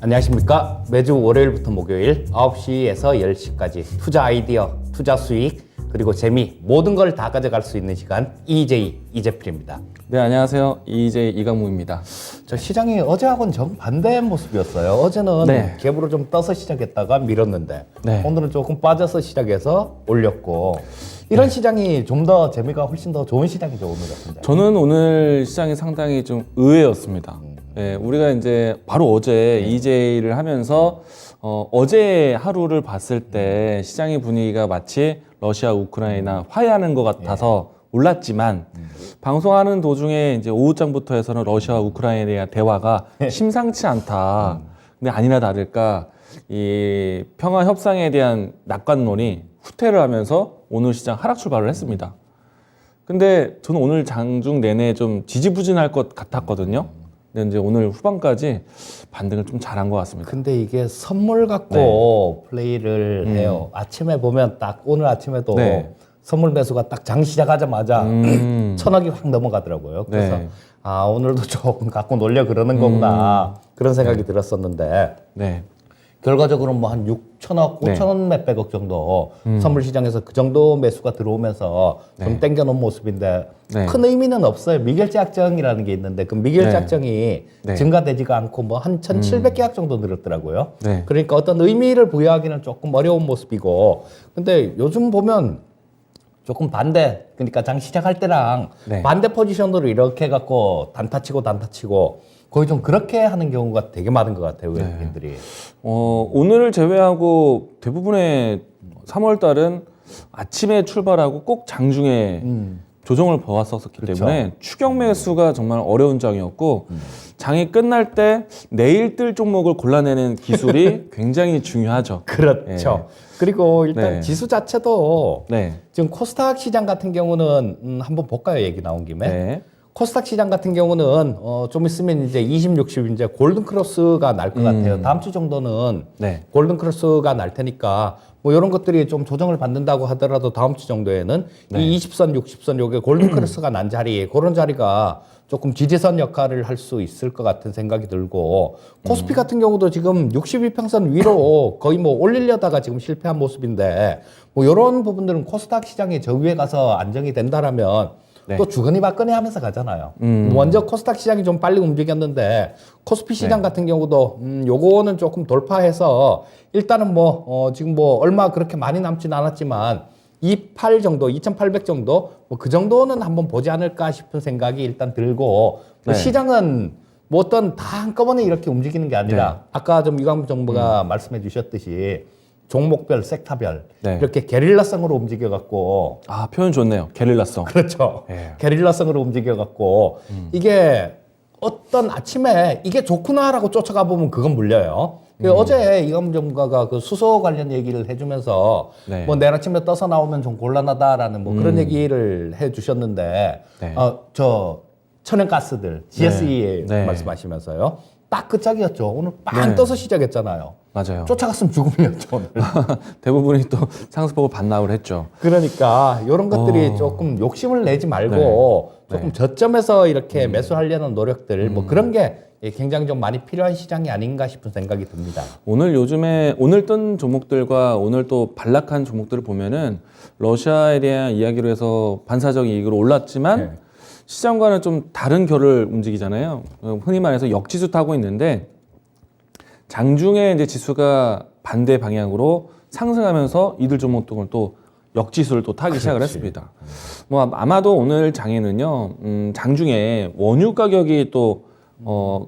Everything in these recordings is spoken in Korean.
안녕하십니까. 매주 월요일부터 목요일 9시에서 10시까지 투자 아이디어, 투자 수익, 그리고 재미 모든 걸 다 가져갈 수 있는 시간 EJ 이재필입니다. 네, 안녕하세요. EJ 이강무입니다. 저 시장이 어제하고는 정반대의 모습이었어요. 어제는 네. 갭으로 좀 떠서 시작했다가 밀었는데 네. 오늘은 조금 빠져서 시작해서 올렸고 이런 시장이 좀 더 재미가 훨씬 더 좋은 시장이죠, 오늘 같은 데. 저는 오늘 시장이 상당히 좀 의외였습니다. 네, 우리가 이제 바로 어제 EJ를 하면서 어제 하루를 봤을 때 시장의 분위기가 마치 러시아, 우크라이나 화해하는 것 같아서 올랐지만 방송하는 도중에 이제 오후장부터 해서는 러시아와 우크라이나에 대한 대화가 심상치 않다. 근데 아니나 다를까 이 평화 협상에 대한 낙관론이 후퇴를 하면서 오늘 시장 하락 출발을 했습니다. 근데 저는 오늘 장중 내내 좀 지지부진할 것 같았거든요. 근데 이제 오늘 후반까지 반등을 좀 잘한 것 같습니다. 근데 이게 선물 갖고 플레이를 해요. 아침에 보면 딱 오늘 아침에도 네. 선물 매수가 딱 장 시작하자마자 천억이 확 넘어가더라고요. 그래서 네. 아, 오늘도 조금 갖고 놀려 그러는 거구나 그런 생각이 들었었는데 네. 결과적으로 뭐 한 6천억, 네. 5천 몇백억 정도 선물 시장에서 그 정도 매수가 들어오면서 좀 네. 땡겨놓은 모습인데 네. 큰 의미는 없어요. 미결제 약정이라는 게 있는데 그 미결제 네. 약정이 네. 증가되지가 않고 뭐 한 1,700계약 정도 늘었더라고요. 네. 그러니까 어떤 의미를 부여하기는 조금 어려운 모습이고 근데 요즘 보면 조금 반대, 그러니까 장 시작할 때랑 네. 반대 포지션으로 이렇게 해갖고 단타치고 거의 좀 그렇게 하는 경우가 되게 많은 것 같아요, 외국인들이. 오늘을 제외하고 대부분의 3월 달은 아침에 출발하고 꼭 장중에 조정을 보았었기 그렇죠. 때문에 추격 매수가 정말 어려운 장이었고 장이 끝날 때 내일 뜰 종목을 골라내는 기술이 굉장히 중요하죠. 그렇죠. 그리고 일단 네. 지수 자체도 네. 지금 코스닥 시장 같은 경우는 한번 볼까요? 얘기 나온 김에. 네. 코스닥 시장 같은 경우는 좀 있으면 이제 20, 60 이제 골든 크로스가 날 것 같아요. 다음 주 정도는 네. 골든 크로스가 날 테니까 뭐 이런 것들이 좀 조정을 받는다고 하더라도 다음 주 정도에는 이 20선, 60선 요게 골든 크로스가 난 자리에 그런 자리가 조금 지지선 역할을 할 수 있을 것 같은 생각이 들고 코스피 같은 경우도 지금 62평선 위로 거의 뭐 올리려다가 지금 실패한 모습인데 뭐 이런 부분들은 코스닥 시장이 저 위에 가서 안정이 된다라면 네. 또 주거니 받거니 하면서 가잖아요. 먼저 코스닥 시장이 좀 빨리 움직였는데 코스피 시장 네. 같은 경우도 요거는 조금 돌파해서 일단은 뭐 지금 뭐 얼마 그렇게 많이 남진 않았지만 28 정도, 2,800 정도 뭐 그 정도는 한번 보지 않을까 싶은 생각이 일단 들고 네. 시장은 뭐 어떤 다 한꺼번에 이렇게 움직이는 게 아니라 아까 좀 이광무 정부가 말씀해 주셨듯이 종목별, 섹터별 네. 이렇게 게릴라성으로 움직여 갖고 아, 표현 좋네요. 게릴라성. 그렇죠. 예. 게릴라성으로 움직여갖고 이게 어떤 아침에 이게 좋구나라고 쫓아가 보면 그건 물려요. 어제 이광무 전문가가 그 수소 관련 얘기를 해주면서 네. 뭐 내일 아침에 떠서 나오면 좀 곤란하다라는 뭐 그런 얘기를 해주셨는데 네. 저 천연가스들 GSE 네. 말씀하시면서요. 딱 그 짝이었죠. 오늘 빵 네. 떠서 시작했잖아요. 맞아요. 쫓아갔으면 죽음이었죠 오늘. 대부분이 또 상승폭을 반납을 했죠. 그러니까 이런 것들이 조금 욕심을 내지 말고 네. 조금 저점에서 이렇게 매수하려는 노력들 뭐 그런 게 굉장히 좀 많이 필요한 시장이 아닌가 싶은 생각이 듭니다. 오늘 요즘에 오늘 뜬 종목들과 오늘 또 반락한 종목들을 보면은 러시아에 대한 이야기로 해서 반사적 이익으로 올랐지만 네. 시장과는 좀 다른 결을 움직이잖아요. 흔히 말해서 역지수 타고 있는데 장중에 이제 지수가 반대 방향으로 상승하면서 이들 종목 등을 또 역지수를 또 타기 시작을 했습니다. 뭐 아마도 오늘 장에는요, 장중에 원유 가격이 또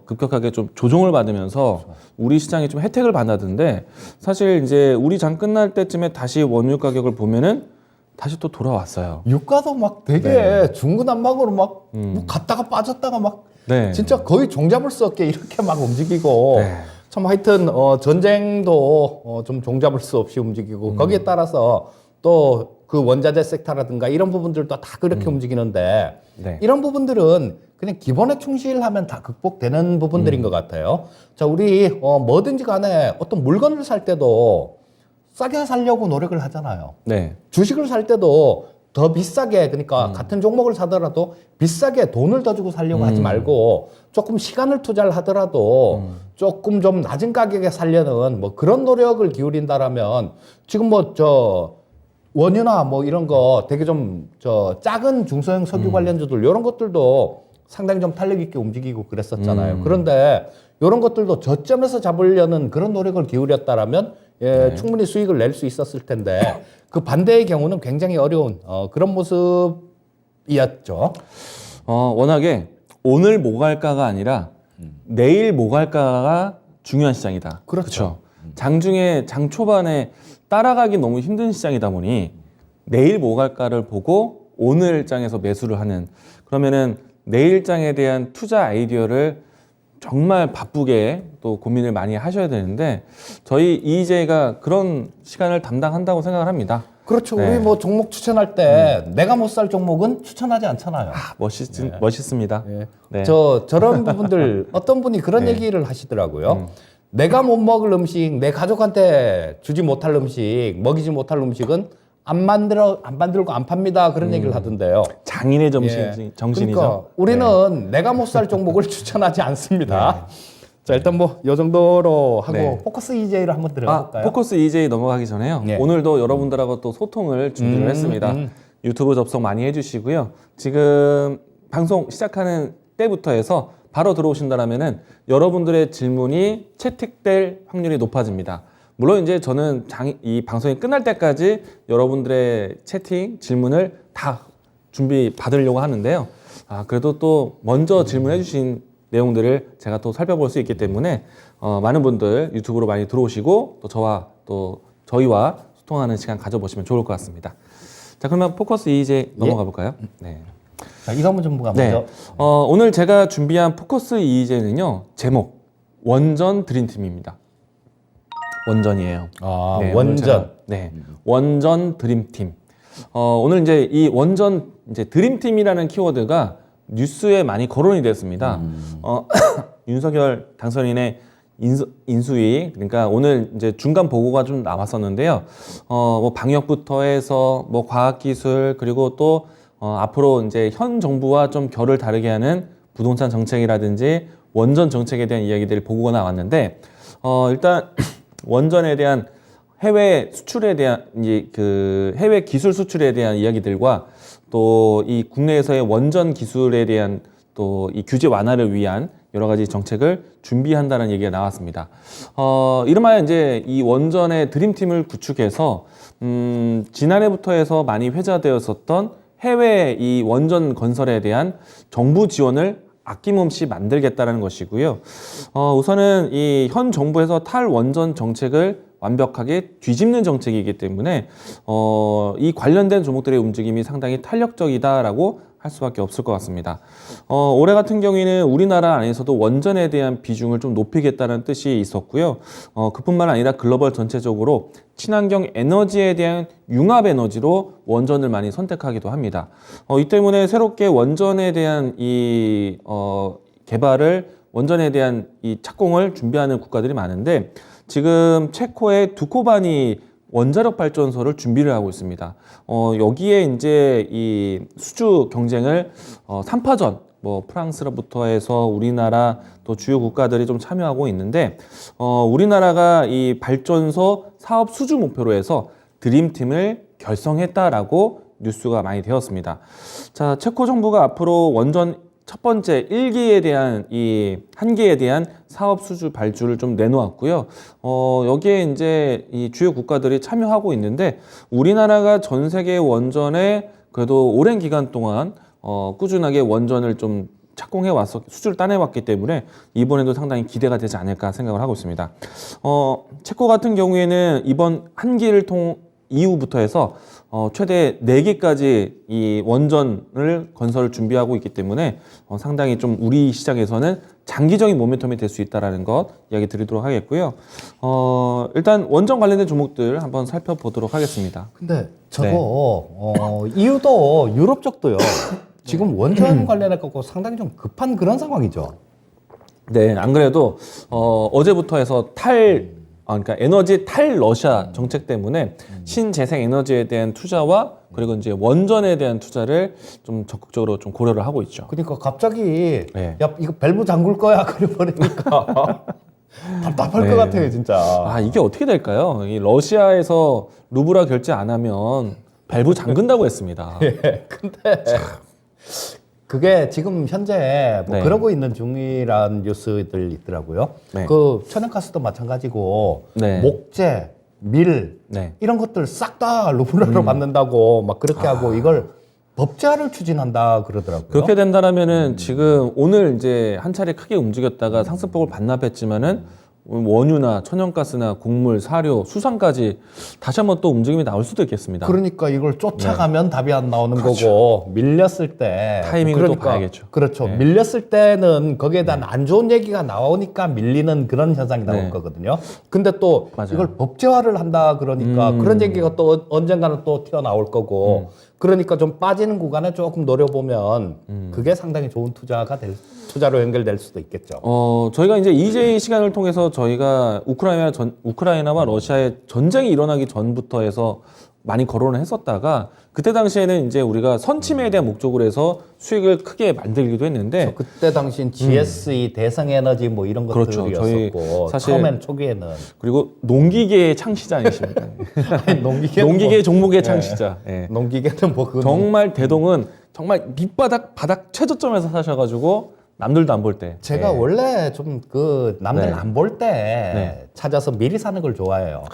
급격하게 좀 조정을 받으면서 우리 시장이 좀 혜택을 받았는데 사실 이제 우리 장 끝날 때쯤에 다시 원유 가격을 보면은 다시 또 돌아왔어요. 유가도 막 되게 중구난방으로 막 뭐 갔다가 빠졌다가 막 네. 진짜 거의 종잡을 수 없게 이렇게 막 움직이고 네. 참 하여튼 전쟁도 좀 종잡을 수 없이 움직이고 거기에 따라서 또 그 원자재 섹터라든가 이런 부분들도 다 그렇게 움직이는데 네. 이런 부분들은 그냥 기본에 충실하면 다 극복되는 부분들인 것 같아요. 자, 우리 뭐든지 간에 어떤 물건을 살 때도 싸게 살려고 노력을 하잖아요. 네. 주식을 살 때도 더 비싸게 그러니까 같은 종목을 사더라도 비싸게 돈을 더 주고 살려고 하지 말고 조금 시간을 투자를 하더라도 조금 좀 낮은 가격에 살려는 뭐 그런 노력을 기울인다라면 지금 뭐 저 원유나 뭐 이런 거 되게 좀 저 작은 중소형 석유 관련주들 이런 것들도 상당히 좀 탄력 있게 움직이고 그랬었잖아요. 그런데 이런 것들도 저점에서 잡으려는 그런 노력을 기울였다라면 예, 충분히 수익을 낼 수 있었을 텐데 그 반대의 경우는 굉장히 어려운 그런 모습이었죠. 워낙에 오늘 뭐 갈까가 아니라 내일 뭐 갈까가 중요한 시장이다. 그렇죠. 장중에 장 초반에 따라가기 너무 힘든 시장이다 보니 내일 뭐 갈까를 보고 오늘 장에서 매수를 하는 그러면은 내일 장에 대한 투자 아이디어를 정말 바쁘게 또 고민을 많이 하셔야 되는데 저희 EJ가 그런 시간을 담당한다고 생각을 합니다. 그렇죠. 네. 우리 뭐 종목 추천할 때 내가 못 살 종목은 추천하지 않잖아요. 멋있습니다. 예. 네. 저런 부분들 어떤 분이 그런 얘기를 하시더라고요. 내가 못 먹을 음식, 내 가족한테 주지 못할 음식, 먹이지 못할 음식은 안 만들고 안 팝니다. 그런 얘기를 하던데요. 장인의 예. 정신이죠. 그러니까 우리는 내가 못 살 종목을 추천하지 않습니다. 자, 일단 뭐 요 정도로 하고 네. 포커스 EJ로 한번 들어가 볼까요? 포커스 EJ 넘어가기 전에요. 예. 오늘도 여러분들하고 또 소통을 준비를 했습니다. 유튜브 접속 많이 해주시고요. 지금 방송 시작하는 때부터 해서 바로 들어오신다면은 여러분들의 질문이 채택될 확률이 높아집니다. 물론 이제 저는 이 방송이 끝날 때까지 여러분들의 채팅, 질문을 다 준비 받으려고 하는데요. 그래도 또 먼저 질문해 주신 내용들을 제가 또 살펴볼 수 있기 때문에 많은 분들 유튜브로 많이 들어오시고 또 저희와 소통하는 시간 가져보시면 좋을 것 같습니다. 자, 그러면 포커스 EJ 넘어가 볼까요? 네. 자, 이성문 전무가 네. 먼저. 오늘 제가 준비한 포커스 EJ는요. 제목 원전 드림팀입니다. 원전이에요. 아, 네, 원전. 네, 원전 드림팀. 오늘 이제 이 원전 이제 드림팀이라는 키워드가 뉴스에 많이 거론이 됐습니다. 윤석열 당선인의 인수위 그러니까 오늘 이제 중간 보고가 좀 나왔었는데요. 뭐 방역부터 해서 뭐 과학기술 그리고 또 앞으로 이제 현 정부와 좀 결을 다르게 하는 부동산 정책이라든지 원전 정책에 대한 이야기들이 보고가 나왔는데 일단 원전에 대한 해외 수출에 대한 이제 그 해외 기술 수출에 대한 이야기들과 또 이 국내에서의 원전 기술에 대한 또 이 규제 완화를 위한 여러 가지 정책을 준비한다는 얘기가 나왔습니다. 이름하여 이제 이 원전의 드림팀을 구축해서 지난해부터 해서 많이 회자되었었던 해외 이 원전 건설에 대한 정부 지원을 아낌없이 만들겠다는 것이고요. 우선은 이 현 정부에서 탈원전 정책을 완벽하게 뒤집는 정책이기 때문에 이 관련된 종목들의 움직임이 상당히 탄력적이다라고 할 수밖에 없을 것 같습니다. 올해 같은 경우에는 우리나라 안에서도 원전에 대한 비중을 좀 높이겠다는 뜻이 있었고요. 그뿐만 아니라 글로벌 전체적으로 친환경 에너지에 대한 융합 에너지로 원전을 많이 선택하기도 합니다. 이 때문에 새롭게 원전에 대한 이 개발을 원전에 대한 이 착공을 준비하는 국가들이 많은데 지금 체코의 두코바니 원자력 발전소를 준비를 하고 있습니다. 여기에 이제 이 수주 경쟁을 3파전 뭐 프랑스로부터 해서 우리나라 또 주요 국가들이 좀 참여하고 있는데 우리나라가 이 발전소 사업 수주 목표로 해서 드림팀을 결성했다라고 뉴스가 많이 되었습니다. 자, 체코 정부가 앞으로 원전 첫 번째 1기에 대한 이 한기에 대한 사업 수주 발주를 좀 내놓았고요. 여기에 이제 이 주요 국가들이 참여하고 있는데 우리나라가 전 세계 원전에 그래도 오랜 기간 동안 꾸준하게 원전을 좀 착공해 왔어 수주를 따내 왔기 때문에 이번에도 상당히 기대가 되지 않을까 생각을 하고 있습니다. 체코 같은 경우에는 이번 한기를 이후부터 해서 최대 4개까지 이 원전을 건설을 준비하고 있기 때문에 상당히 좀 우리 시장에서는 장기적인 모멘텀이 될 수 있다는 것 이야기 드리도록 하겠고요. 일단 원전 관련된 종목들 한번 살펴보도록 하겠습니다. 근데 저거 이유도 유럽 쪽도요. 지금 원전 관련해 갖고 상당히 좀 급한 그런 상황이죠. 네, 안 그래도 어제부터 해서 그러니까 에너지 탈러시아 정책 때문에 신재생 에너지에 대한 투자와 그리고 이제 원전에 대한 투자를 좀 적극적으로 좀 고려를 하고 있죠. 그러니까 갑자기 네. 야 이거 밸브 잠글 거야 그래 버리니까 답답할 것 같아요 진짜. 아, 이게 어떻게 될까요? 이 러시아에서 루블화 결제 안 하면 밸브 잠근다고 했습니다. 예, 근데 그게 지금 현재 뭐 네. 그러고 있는 중이라는 뉴스들 있더라고요. 네. 그 천연가스도 마찬가지고 네. 목재, 밀 네. 이런 것들 싹 다 루블화로 받는다고 막 그렇게 하고 이걸 법제화를 추진한다 그러더라고요. 그렇게 된다라면은 지금 오늘 이제 한 차례 크게 움직였다가 상승폭을 반납했지만은 원유나 천연가스나 곡물, 사료, 수산까지 다시 한번 또 움직임이 나올 수도 있겠습니다. 그러니까 이걸 쫓아가면 답이 안 나오는 거고 밀렸을 때 네. 타이밍을 또 봐야겠죠. 그렇죠. 네. 밀렸을 때는 거기에 대한 안 좋은 얘기가 나오니까 밀리는 그런 현상이 나올 네. 거거든요. 근데 또 맞아요. 이걸 법제화를 한다 그러니까 그런 얘기가 또 언젠가는 또 튀어나올 거고 그러니까 좀 빠지는 구간에 조금 노려보면 그게 상당히 좋은 투자로 연결될 수도 있겠죠. 저희가 이제 EJ 시간을 통해서 저희가 우크라이나와 러시아의 전쟁이 일어나기 전부터 해서 많이 거론을 했었다가 그때 당시에는 이제 우리가 선침해에 대한 목적으로 해서 수익을 크게 만들기도 했는데 그때 당시엔 GSE, 대성에너지 뭐 이런 그렇죠. 것들이었었고 저희 사실 처음엔 초기에는 그리고 농기계의 창시자 아니십니까? 아니, 농기계 농기계 종목의 창시자. 예. 농기계는 뭐 그건 정말 대동은 정말 밑바닥 바닥 최저점에서 사셔가지고 남들도 안 볼 때. 제가 예. 원래 좀 그 남들 네. 안 볼 때 네. 찾아서 미리 사는 걸 좋아해요.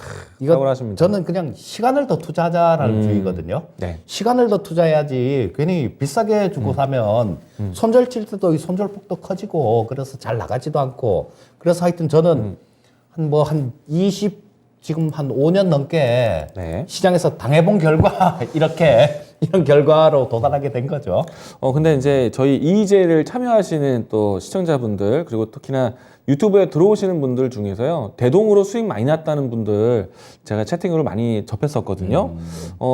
탁월하십니다. 저는 그냥 시간을 더 투자하자라는 주의거든요. 네. 시간을 더 투자해야지 괜히 비싸게 주고 사면 손절 칠 때도 이 손절폭도 커지고 그래서 잘 나가지도 않고 그래서 하여튼 저는 한 20 지금 한 5년 넘게 네. 시장에서 당해본 결과 이런 결과로 도달하게 된 거죠. 근데 이제 저희 EJ를 참여하시는 또 시청자분들 그리고 특히나 유튜브에 들어오시는 분들 중에서요 대동으로 수익 많이 났다는 분들 제가 채팅으로 많이 접했었거든요.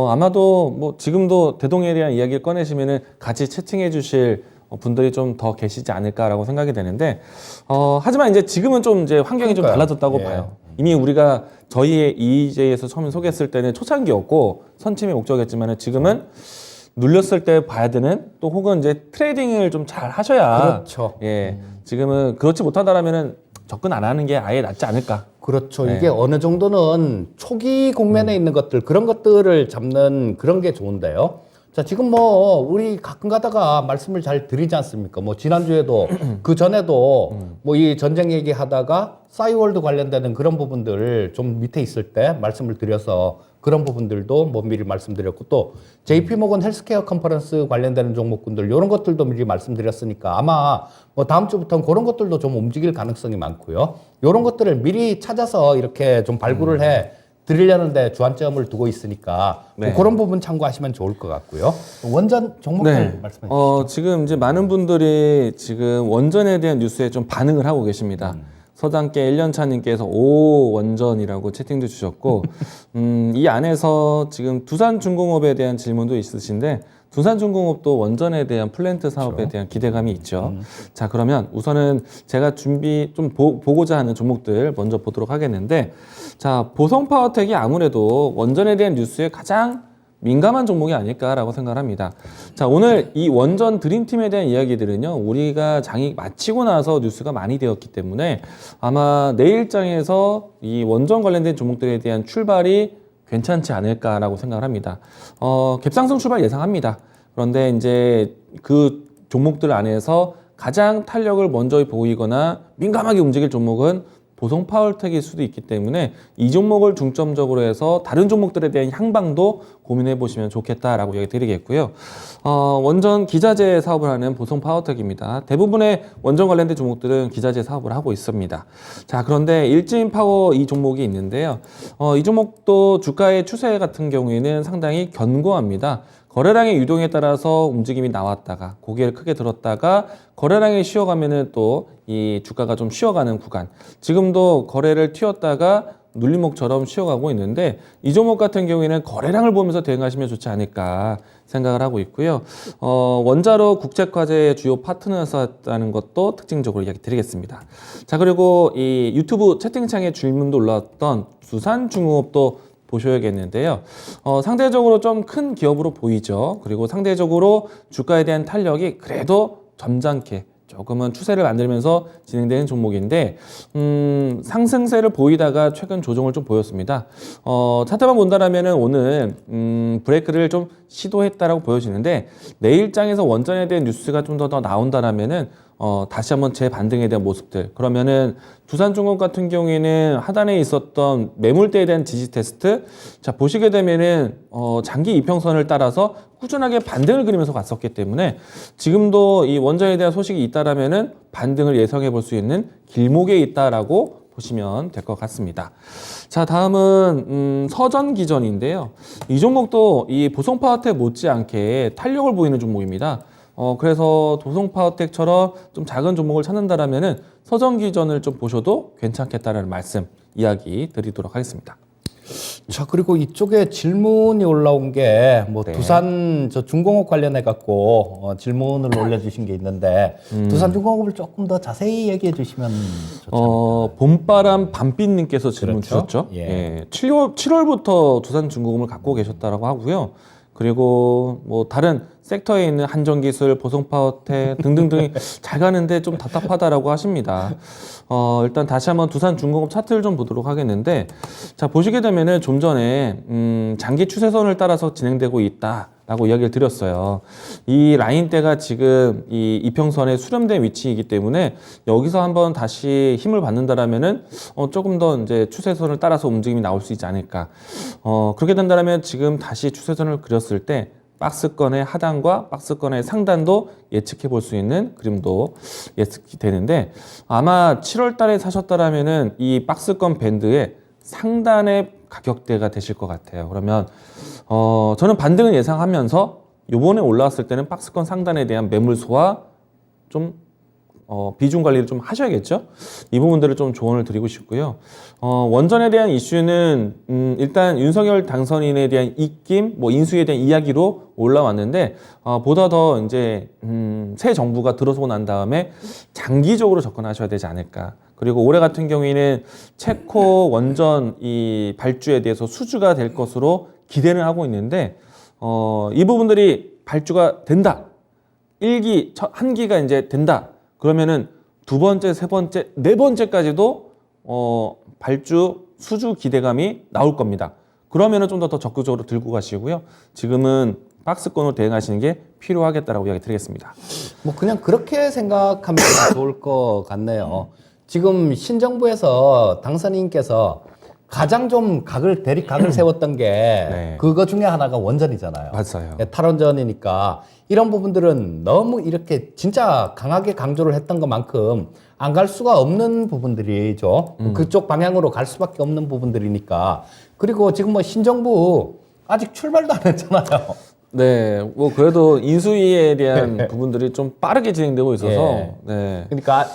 아마도 뭐 지금도 대동에 대한 이야기를 꺼내시면은 같이 채팅해 주실 분들이 좀 더 계시지 않을까라고 생각이 되는데 하지만 이제 지금은 좀 이제 환경이 좀 그러니까요. 달라졌다고 예. 봐요. 이미 우리가 저희의 EJ에서 처음 소개했을 때는 초창기였고 선침의 목적이었지만 지금은 눌렸을 때 봐야 되는 또 혹은 이제 트레이딩을 좀 잘 하셔야 그렇죠. 예 지금은 그렇지 못하다라면은 접근 안 하는 게 아예 낫지 않을까. 그렇죠. 네. 이게 어느 정도는 초기 국면에 있는 것들 그런 것들을 잡는 그런 게 좋은데요. 자, 지금 뭐 우리 가끔 가다가 말씀을 잘 드리지 않습니까? 뭐 지난주에도 그 전에도 뭐 이 전쟁 얘기하다가 싸이월드 관련되는 그런 부분들 좀 밑에 있을 때 말씀을 드려서 그런 부분들도 뭐 미리 말씀드렸고 또 JP모건 헬스케어 컨퍼런스 관련되는 종목군들 이런 것들도 미리 말씀드렸으니까 아마 뭐 다음 주부터는 그런 것들도 좀 움직일 가능성이 많고요. 이런 것들을 미리 찾아서 이렇게 좀 발굴을 해 드리려는데 주안점을 두고 있으니까 네. 뭐 그런 부분 참고하시면 좋을 것 같고요. 원전 종목들 말씀해 주시죠. 지금 이제 많은 분들이 지금 원전에 대한 뉴스에 좀 반응을 하고 계십니다. 서장께 1년차님께서 오 원전이라고 채팅도 주셨고 이 안에서 지금 두산중공업에 대한 질문도 있으신데 두산중공업도 원전에 대한 플랜트 사업에 대한 기대감이 있죠. 자 그러면 우선은 제가 보고자 하는 종목들 먼저 보도록 하겠는데 자 보성파워텍이 아무래도 원전에 대한 뉴스에 가장 민감한 종목이 아닐까라고 생각을 합니다. 자, 오늘 이 원전 드림팀에 대한 이야기들은요, 우리가 장이 마치고 나서 뉴스가 많이 되었기 때문에 아마 내일장에서 이 원전 관련된 종목들에 대한 출발이 괜찮지 않을까라고 생각을 합니다. 갭상승 출발 예상합니다. 그런데 이제 그 종목들 안에서 가장 탄력을 먼저 보이거나 민감하게 움직일 종목은 보성파워텍일 수도 있기 때문에 이 종목을 중점적으로 해서 다른 종목들에 대한 향방도 고민해 보시면 좋겠다라고 얘기 드리겠고요. 원전 기자재 사업을 하는 보성파워텍입니다. 대부분의 원전 관련된 종목들은 기자재 사업을 하고 있습니다. 자, 그런데 일진파워 이 종목이 있는데요. 이 종목도 주가의 추세 같은 경우에는 상당히 견고합니다. 거래량의 유동에 따라서 움직임이 나왔다가 고개를 크게 들었다가 거래량이 쉬어가면은 또 이 주가가 좀 쉬어가는 구간. 지금도 거래를 튀었다가 눌림목처럼 쉬어가고 있는데 이 종목 같은 경우에는 거래량을 보면서 대응하시면 좋지 않을까 생각을 하고 있고요. 원자로 국책화재의 주요 파트너였다는 것도 특징적으로 이야기 드리겠습니다. 자, 그리고 이 유튜브 채팅창에 질문도 올라왔던 두산중공업도 보셔야겠는데요. 상대적으로 좀 큰 기업으로 보이죠. 그리고 상대적으로 주가에 대한 탄력이 그래도 점잖게 조금은 추세를 만들면서 진행되는 종목인데 상승세를 보이다가 최근 조정을 좀 보였습니다. 차트만 본다라면은 오늘 브레이크를 좀 시도했다라고 보여지는데 내일장에서 원전에 대한 뉴스가 좀 더 나온다라면은 다시 한번 재반등에 대한 모습들. 그러면은 두산중공업 같은 경우에는 하단에 있었던 매물대에 대한 지지 테스트. 자, 보시게 되면은 장기 이평선을 따라서 꾸준하게 반등을 그리면서 갔었기 때문에 지금도 이 원전에 대한 소식이 있다라면은 반등을 예상해 볼 수 있는 길목에 있다라고 보시면 될 것 같습니다. 자, 다음은 서전기전인데요. 이 종목도 이 보성파워텍 못지않게 탄력을 보이는 종목입니다. 그래서 도성파워텍처럼 좀 작은 종목을 찾는다라면은 서전기전을 좀 보셔도 괜찮겠다라는 말씀 이야기 드리도록 하겠습니다. 자, 그리고 이쪽에 질문이 올라온 게 뭐 네. 두산 저 중공업 관련해 갖고 질문을 올려주신 게 있는데 두산 중공업을 조금 더 자세히 얘기해 주시면 좋죠. 봄바람 밤빛님께서 질문 그렇죠. 주셨죠. 예. 예. 7월부터 두산중공업을 갖고 계셨다라고 하고요. 그리고 뭐 다른 섹터에 있는 한전기술, 보성파워텍 등등등이 잘 가는데 좀 답답하다라고 하십니다. 일단 다시 한번 두산중공업 차트를 좀 보도록 하겠는데, 자, 보시게 되면은 좀 전에 장기 추세선을 따라서 진행되고 있다라고 이야기를 드렸어요. 이 라인대가 지금 이 이평선에 수렴된 위치이기 때문에 여기서 한번 다시 힘을 받는다라면은 조금 더 이제 추세선을 따라서 움직임이 나올 수 있지 않을까. 그렇게 된다면 지금 다시 추세선을 그렸을 때 박스권의 하단과 박스권의 상단도 예측해 볼 수 있는 그림도 예측이 되는데, 아마 7월 달에 사셨다라면은 이 박스권 밴드의 상단의 가격대가 되실 것 같아요. 그러면 저는 반등을 예상하면서 요번에 올라왔을 때는 박스권 상단에 대한 매물 소화 좀 비중 관리를 좀 하셔야겠죠. 이 부분들을 좀 조언을 드리고 싶고요. 원전에 대한 이슈는 일단 윤석열 당선인에 대한 입김, 뭐 인수에 대한 이야기로 올라왔는데 보다 더 이제 새 정부가 들어서고 난 다음에 장기적으로 접근하셔야 되지 않을까. 그리고 올해 같은 경우에는 체코 원전 이 발주에 대해서 수주가 될 것으로 기대는 하고 있는데 이 부분들이 발주가 된다. 1기, 한 기가 이제 된다. 그러면은 두 번째, 세 번째, 네 번째까지도 발주 수주 기대감이 나올 겁니다. 그러면은 좀 더 적극적으로 들고 가시고요. 지금은 박스권으로 대응하시는 게 필요하겠다라고 이야기 드리겠습니다. 뭐 그냥 그렇게 생각하면 좋을 것 같네요. 지금 신정부에서 당선인께서 가장 좀 대립각을 세웠던 게 네. 그거 중에 하나가 원전이잖아요. 맞아요. 탈원전이니까 이런 부분들은 너무 이렇게 진짜 강하게 강조를 했던 것만큼 안 갈 수가 없는 부분들이죠. 그쪽 방향으로 갈 수밖에 없는 부분들이니까. 그리고 지금 뭐 신정부 아직 출발도 안 했잖아요. 네, 뭐 그래도 인수위에 대한 부분들이 좀 빠르게 진행되고 있어서 예. 네. 그러니까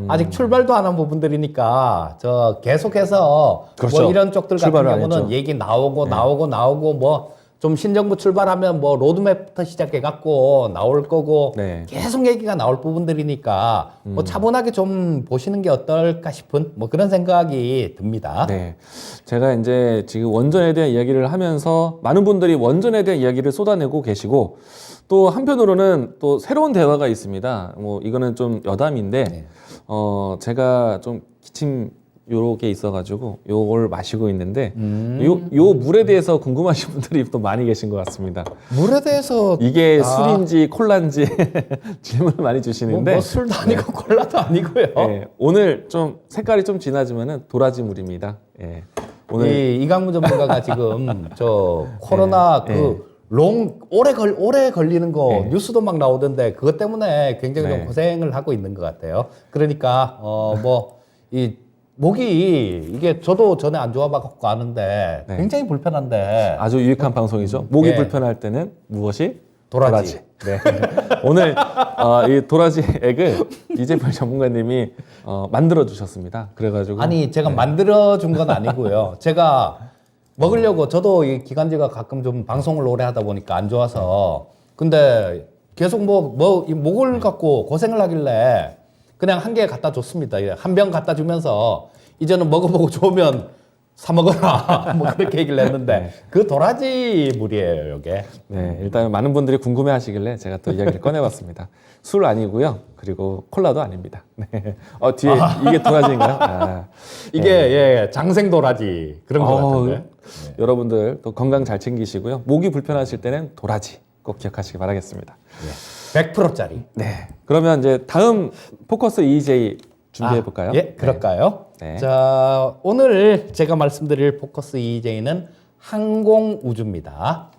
아직 출발도 안 한 부분들이니까 저 계속해서 그렇죠. 뭐 이런 쪽들 같은 출발을 안 경우는 했죠. 얘기 나오고 뭐 좀 신정부 출발하면 뭐 로드맵부터 시작해 갖고 나올 거고 네. 계속 얘기가 나올 부분들이니까 뭐 차분하게 좀 보시는 게 어떨까 싶은 뭐 그런 생각이 듭니다. 네. 제가 이제 지금 원전에 대한 이야기를 하면서 많은 분들이 원전에 대한 이야기를 쏟아내고 계시고 또 한편으로는 또 새로운 대화가 있습니다. 뭐 이거는 좀 여담인데 네. 제가 좀 기침 요렇게 있어가지고 요걸 마시고 있는데 요 물에 대해서 궁금하신 분들이 또 많이 계신 것 같습니다. 물에 대해서 이게 술인지 콜라인지 질문을 많이 주시는데 뭐 술도 아니고 콜라도 아니고요. 예, 오늘 좀 색깔이 좀 진하지만은 도라지 물입니다. 예, 오늘 이 이강무 전문가가 지금 저 코로나 오래 걸리는 거 뉴스도 막 나오던데 그것 때문에 굉장히 좀 고생을 하고 있는 것 같아요. 그러니까 뭐 이 목이 이게 저도 전에 안 좋아갖고 아는데 굉장히 불편한데 아주 유익한 방송이죠. 목이 예. 불편할 때는 무엇이 도라지. 네. 오늘 이 도라지 액을 이재철 전문가님이 만들어 주셨습니다. 그래가지고 아니 제가 만들어 준 건 아니고요. 제가 먹으려고 저도 이 기관지가 가끔 좀 방송을 오래 하다 보니까 안 좋아서 근데 계속 이 목을 갖고 고생을 하길래 그냥 한 개 갖다 줬습니다. 한 병 갖다 주면서 이제는 먹어보고 좋으면 사 먹어라 뭐 그렇게 얘기를 했는데 그 도라지 물이에요, 이게. 네, 일단 많은 분들이 궁금해하시길래 제가 또 이야기를 꺼내봤습니다. 술 아니고요, 그리고 콜라도 아닙니다. 네. 뒤에 이게 도라지인가요? 이게 예, 장생 도라지 그런 거 같은데. 여러분들 또 건강 잘 챙기시고요. 목이 불편하실 때는 도라지 꼭 기억하시기 바라겠습니다. 100%짜리. 네. 그러면 이제 다음 포커스 EJ 준비해 볼까요? 예, 그럴까요? 네. 자, 오늘 제가 말씀드릴 포커스 EJ는 항공우주입니다.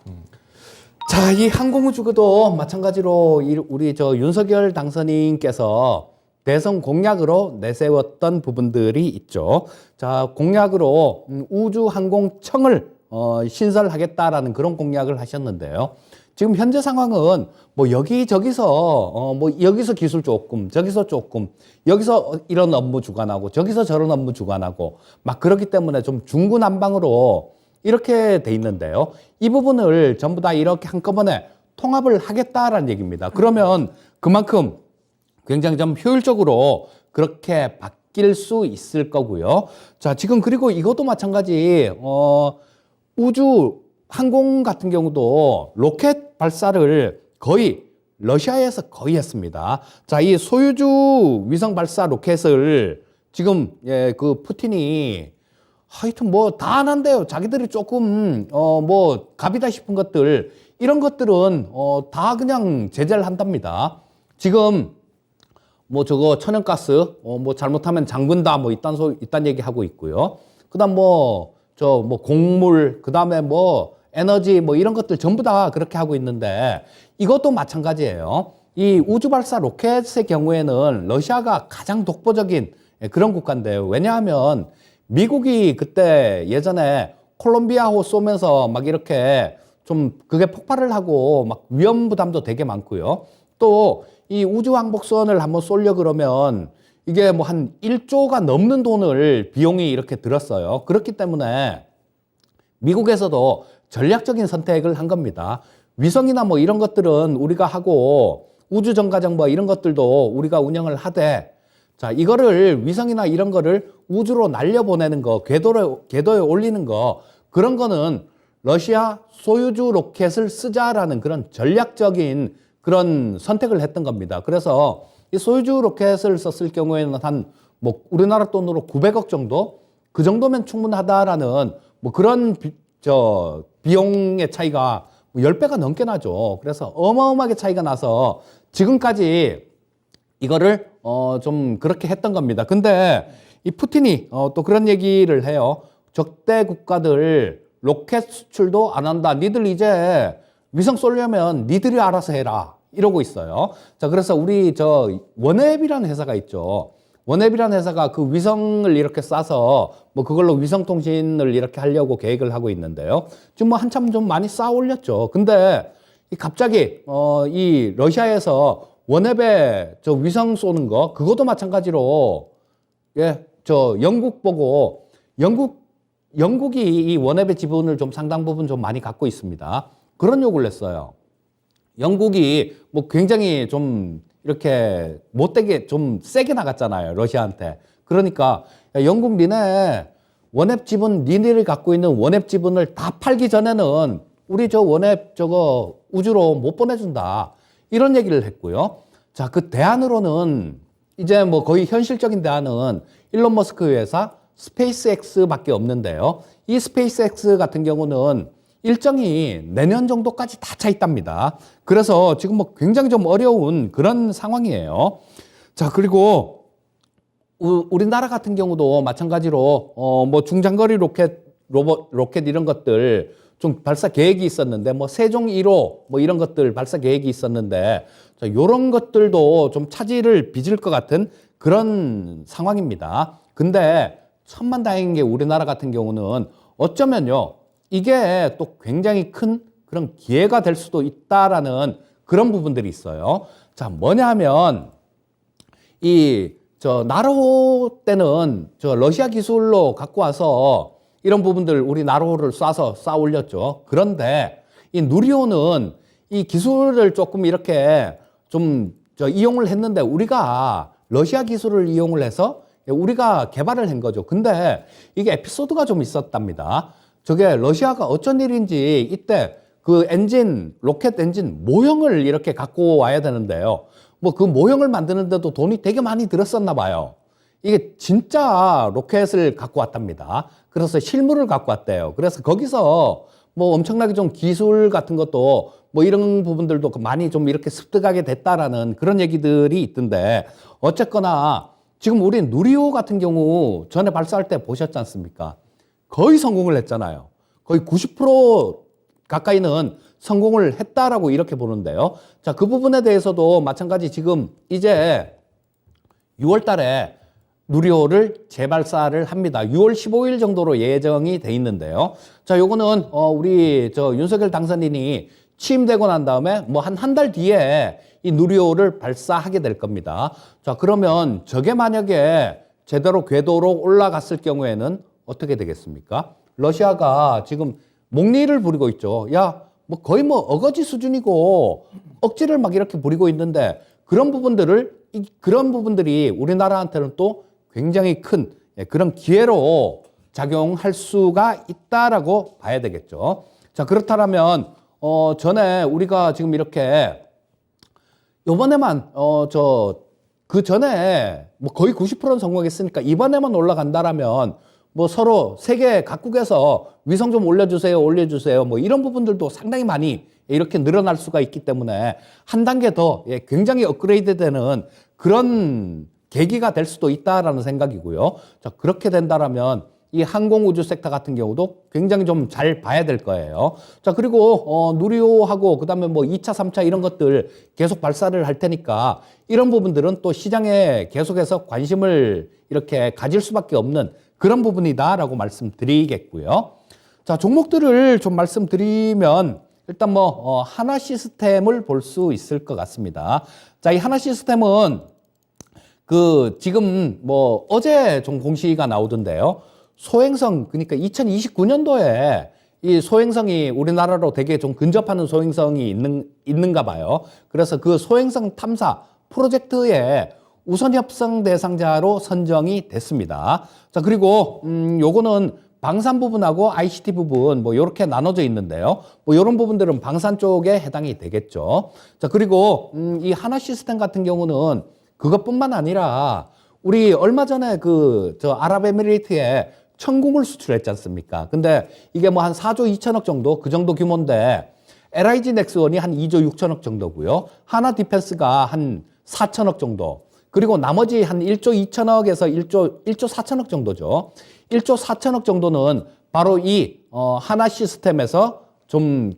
자, 이 항공우주도 마찬가지로 우리 윤석열 당선인께서 대선 공약으로 내세웠던 부분들이 있죠. 자, 공약으로 우주항공청을 신설하겠다라는 그런 공약을 하셨는데요. 지금 현재 상황은 뭐 여기저기서 뭐 여기서 기술 조금, 저기서 조금, 여기서 이런 업무 주관하고 저기서 저런 업무 주관하고 막 그렇기 때문에 좀 중구난방으로 이렇게 돼 있는데요. 이 부분을 전부 다 이렇게 한꺼번에 통합을 하겠다라는 얘기입니다. 그러면 그만큼 굉장히 좀 효율적으로 그렇게 바뀔 수 있을 거고요. 자, 지금 그리고 이것도 마찬가지, 우주 항공 같은 경우도 로켓 발사를 거의 러시아에서 거의 했습니다. 자, 이 소유주 위성 발사 로켓을 지금 그 푸틴이 하여튼 뭐 다 안 한대요. 자기들이 조금 뭐 갑이다 싶은 것들 이런 것들은 다 그냥 제재를 한답니다. 지금 뭐 저거 천연가스 뭐 잘못하면 잠근다 뭐 이딴 얘기 하고 있고요. 그다음 뭐 곡물 그다음에 뭐 에너지 뭐 이런 것들 전부 다 그렇게 하고 있는데 이것도 마찬가지예요. 이 우주 발사 로켓의 경우에는 러시아가 가장 독보적인 그런 국가인데요. 왜냐하면 미국이 그때 예전에 콜롬비아호 쏘면서 막 이렇게 좀 그게 폭발을 하고 막 위험 부담도 되게 많고요. 또 이 우주 항복선을 한번 쏠려 그러면 이게 뭐 한 1조가 넘는 돈을 비용이 이렇게 들었어요. 그렇기 때문에 미국에서도 전략적인 선택을 한 겁니다. 위성이나 뭐 이런 것들은 우리가 하고 우주정거장 뭐 이런 것들도 우리가 운영을 하되 자, 이거를 위성이나 이런 거를 우주로 날려보내는 거, 궤도에 올리는 거 그런 거는 러시아 소유주 로켓을 쓰자라는 그런 전략적인 그런 선택을 했던 겁니다. 그래서 이 소유주 로켓을 썼을 경우에는 한 뭐 우리나라 돈으로 900억 정도 그 정도면 충분하다라는 뭐 그런 비용의 차이가 10배가 넘게 나죠. 그래서 어마어마하게 차이가 나서 지금까지 이거를 좀 그렇게 했던 겁니다. 근데 이 푸틴이 또 그런 얘기를 해요. 적대 국가들 로켓 수출도 안 한다. 니들 이제 위성 쏘려면 니들이 알아서 해라. 이러고 있어요. 자, 그래서 우리 원앱이라는 회사가 있죠. 원앱이라는 회사가 그 위성을 이렇게 쏴서 뭐 그걸로 위성통신을 이렇게 하려고 계획을 하고 있는데요. 지금 뭐 한참 좀 많이 쌓아 올렸죠. 근데 갑자기 이 러시아에서 원앱에 위성 쏘는 거 그것도 마찬가지로 영국 보고 영국이 이 원앱의 지분을 좀 상당 부분 좀 많이 갖고 있습니다. 그런 요구를 했어요. 영국이 뭐 굉장히 좀 이렇게 못되게 좀 세게 나갔잖아요. 러시아한테. 그러니까 야, 영국 니네 원앱 지분 니네를 갖고 있는 원앱 지분을 다 팔기 전에는 우리 원앱 우주로 못 보내준다. 이런 얘기를 했고요. 자, 그 대안으로는 이제 뭐 거의 현실적인 대안은 일론 머스크 회사 스페이스X밖에 없는데요. 이 스페이스X 같은 경우는 일정이 내년 정도까지 다 차 있답니다. 그래서 지금 뭐 굉장히 좀 어려운 그런 상황이에요. 자, 그리고 우리나라 같은 경우도 마찬가지로 뭐 중장거리 로켓 이런 것들 좀 발사 계획이 있었는데 뭐 세종 1호 뭐 이런 것들 발사 계획이 있었는데 자, 요런 것들도 좀 차질을 빚을 것 같은 그런 상황입니다. 근데 천만다행인 게 우리나라 같은 경우는 어쩌면요. 이게 또 굉장히 큰 그런 기회가 될 수도 있다라는 그런 부분들이 있어요. 자, 뭐냐 하면 나로 때는 러시아 기술로 갖고 와서 이런 부분들 우리 나로를 쏴서 쌓아 올렸죠. 그런데 이 누리호는 이 기술을 조금 이렇게 좀 이용을 했는데 우리가 러시아 기술을 이용을 해서 우리가 개발을 한 거죠. 근데 이게 에피소드가 좀 있었답니다. 저게 러시아가 어쩐 일인지 이때 그 엔진, 로켓 엔진 모형을 이렇게 갖고 와야 되는데요. 뭐 그 모형을 만드는데도 돈이 되게 많이 들었었나 봐요. 이게 진짜 로켓을 갖고 왔답니다. 그래서 실물을 갖고 왔대요. 그래서 거기서 뭐 엄청나게 좀 기술 같은 것도 뭐 이런 부분들도 많이 좀 이렇게 습득하게 됐다라는 그런 얘기들이 있던데 어쨌거나 지금 우리 누리호 같은 경우 전에 발사할 때 보셨지 않습니까? 거의 성공을 했잖아요. 거의 90% 가까이는 성공을 했다라고 이렇게 보는데요. 자, 그 부분에 대해서도 마찬가지 지금 이제 6월 달에 누리호를 재발사를 합니다. 6월 15일 정도로 예정이 돼 있는데요. 자, 요거는 우리 윤석열 당선인이 취임되고 난 다음에 뭐 한 달 뒤에 이 누리호를 발사하게 될 겁니다. 자, 그러면 저게 만약에 제대로 궤도로 올라갔을 경우에는 어떻게 되겠습니까? 러시아가 지금 목리를 부리고 있죠. 야, 뭐 거의 뭐 어거지 수준이고 억지를 막 이렇게 부리고 있는데 그런 부분들이 우리나라한테는 또 굉장히 큰 그런 기회로 작용할 수가 있다라고 봐야 되겠죠. 자, 그렇다면 전에 우리가 지금 이렇게 요번에만 그 전에 뭐 거의 90%는 성공했으니까 이번에만 올라간다라면 뭐 서로 세계 각국에서 위성 좀 올려주세요 뭐 이런 부분들도 상당히 많이 이렇게 늘어날 수가 있기 때문에 한 단계 더 굉장히 업그레이드 되는 그런 계기가 될 수도 있다라는 생각이고요. 자, 그렇게 된다라면 이 항공우주 섹터 같은 경우도 굉장히 좀 잘 봐야 될 거예요. 자, 그리고 누리호하고 그다음에 뭐 2차, 3차 이런 것들 계속 발사를 할 테니까 이런 부분들은 또 시장에 계속해서 관심을 이렇게 가질 수밖에 없는 그런 부분이다라고 말씀드리겠고요. 자, 종목들을 좀 말씀드리면 일단 뭐 하나 시스템을 볼 수 있을 것 같습니다. 자, 이 하나 시스템은 지금 뭐 어제 좀 공시가 나오던데요. 소행성, 그러니까 2029년도에 이 소행성이 우리나라로 되게 좀 근접하는 소행성이 있는가 봐요. 그래서 그 소행성 탐사 프로젝트에 우선 협상 대상자로 선정이 됐습니다. 자, 그리고 요거는 방산 부분하고 ICT 부분 뭐 이렇게 나눠져 있는데요. 뭐 이런 부분들은 방산 쪽에 해당이 되겠죠. 자, 그리고 이 하나 시스템 같은 경우는 그것뿐만 아니라 우리 얼마 전에 아랍에미레이트에 천궁을 수출했지 않습니까? 근데 이게 뭐 한 4조 2천억 정도 그 정도 규모인데 LIG 넥스원이 한 2조 6천억 정도고요. 하나 디펜스가 한 4천억 정도. 그리고 나머지 한 1조 2천억에서 1조 4천억 정도죠. 1조 4천억 정도는 바로 이 하나 시스템에서 좀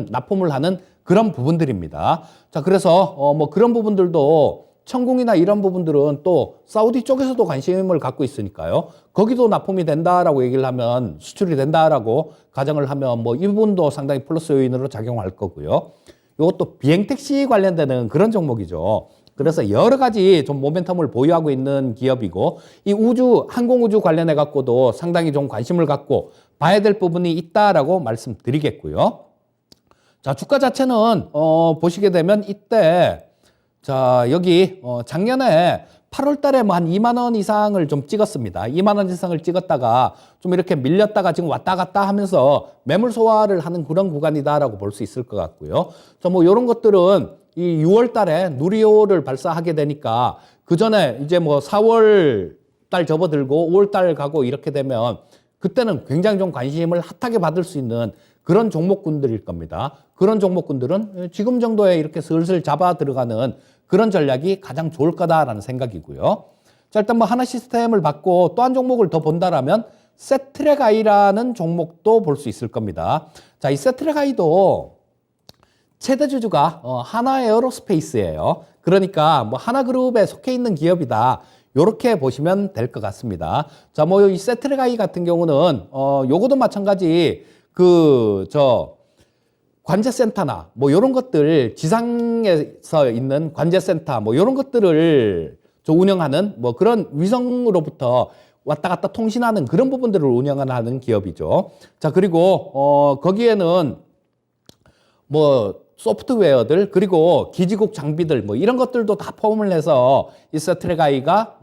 납품을 하는 그런 부분들입니다. 자, 그래서 뭐 그런 부분들도 천궁이나 이런 부분들은 또 사우디 쪽에서도 관심을 갖고 있으니까요. 거기도 납품이 된다라고 얘기를 하면 수출이 된다라고 가정을 하면 뭐 이 부분도 상당히 플러스 요인으로 작용할 거고요. 이것도 비행택시 관련되는 그런 종목이죠. 그래서 여러 가지 좀 모멘텀을 보유하고 있는 기업이고 이 항공우주 관련해 갖고도 상당히 좀 관심을 갖고 봐야 될 부분이 있다라고 말씀드리겠고요. 자, 주가 자체는 보시게 되면 이때 자, 여기 작년에 8월 달에 뭐 한 2만 원 이상을 좀 찍었습니다. 2만 원 이상을 찍었다가 좀 이렇게 밀렸다가 지금 왔다 갔다 하면서 매물 소화를 하는 그런 구간이다라고 볼 수 있을 것 같고요. 자, 뭐 이런 것들은 이 6월 달에 누리호를 발사하게 되니까 그 전에 이제 뭐 4월 달 접어들고 5월 달 가고 이렇게 되면 그때는 굉장히 좀 관심을 핫하게 받을 수 있는 그런 종목군들일 겁니다. 그런 종목군들은 지금 정도에 이렇게 슬슬 잡아 들어가는 그런 전략이 가장 좋을 거다라는 생각이고요. 자, 일단 뭐 하나 시스템을 받고 또 한 종목을 더 본다라면 세트랙아이라는 종목도 볼 수 있을 겁니다. 자, 이 세트랙아이도 최대 주주가 하나 에어로스페이스예요. 그러니까 뭐 하나그룹에 속해 있는 기업이다. 요렇게 보시면 될 것 같습니다. 자, 뭐 이 세트랙아이 같은 경우는 요거도 마찬가지 관제센터나 뭐 이런 것들, 지상에서 있는 관제센터 뭐 이런 것들을 운영하는 뭐 그런 위성으로부터 왔다 갔다 통신하는 그런 부분들을 운영하는 기업이죠. 자, 그리고 거기에는 뭐 소프트웨어들 그리고 기지국 장비들 뭐 이런 것들도 다 포함을 해서 이 세트레가이가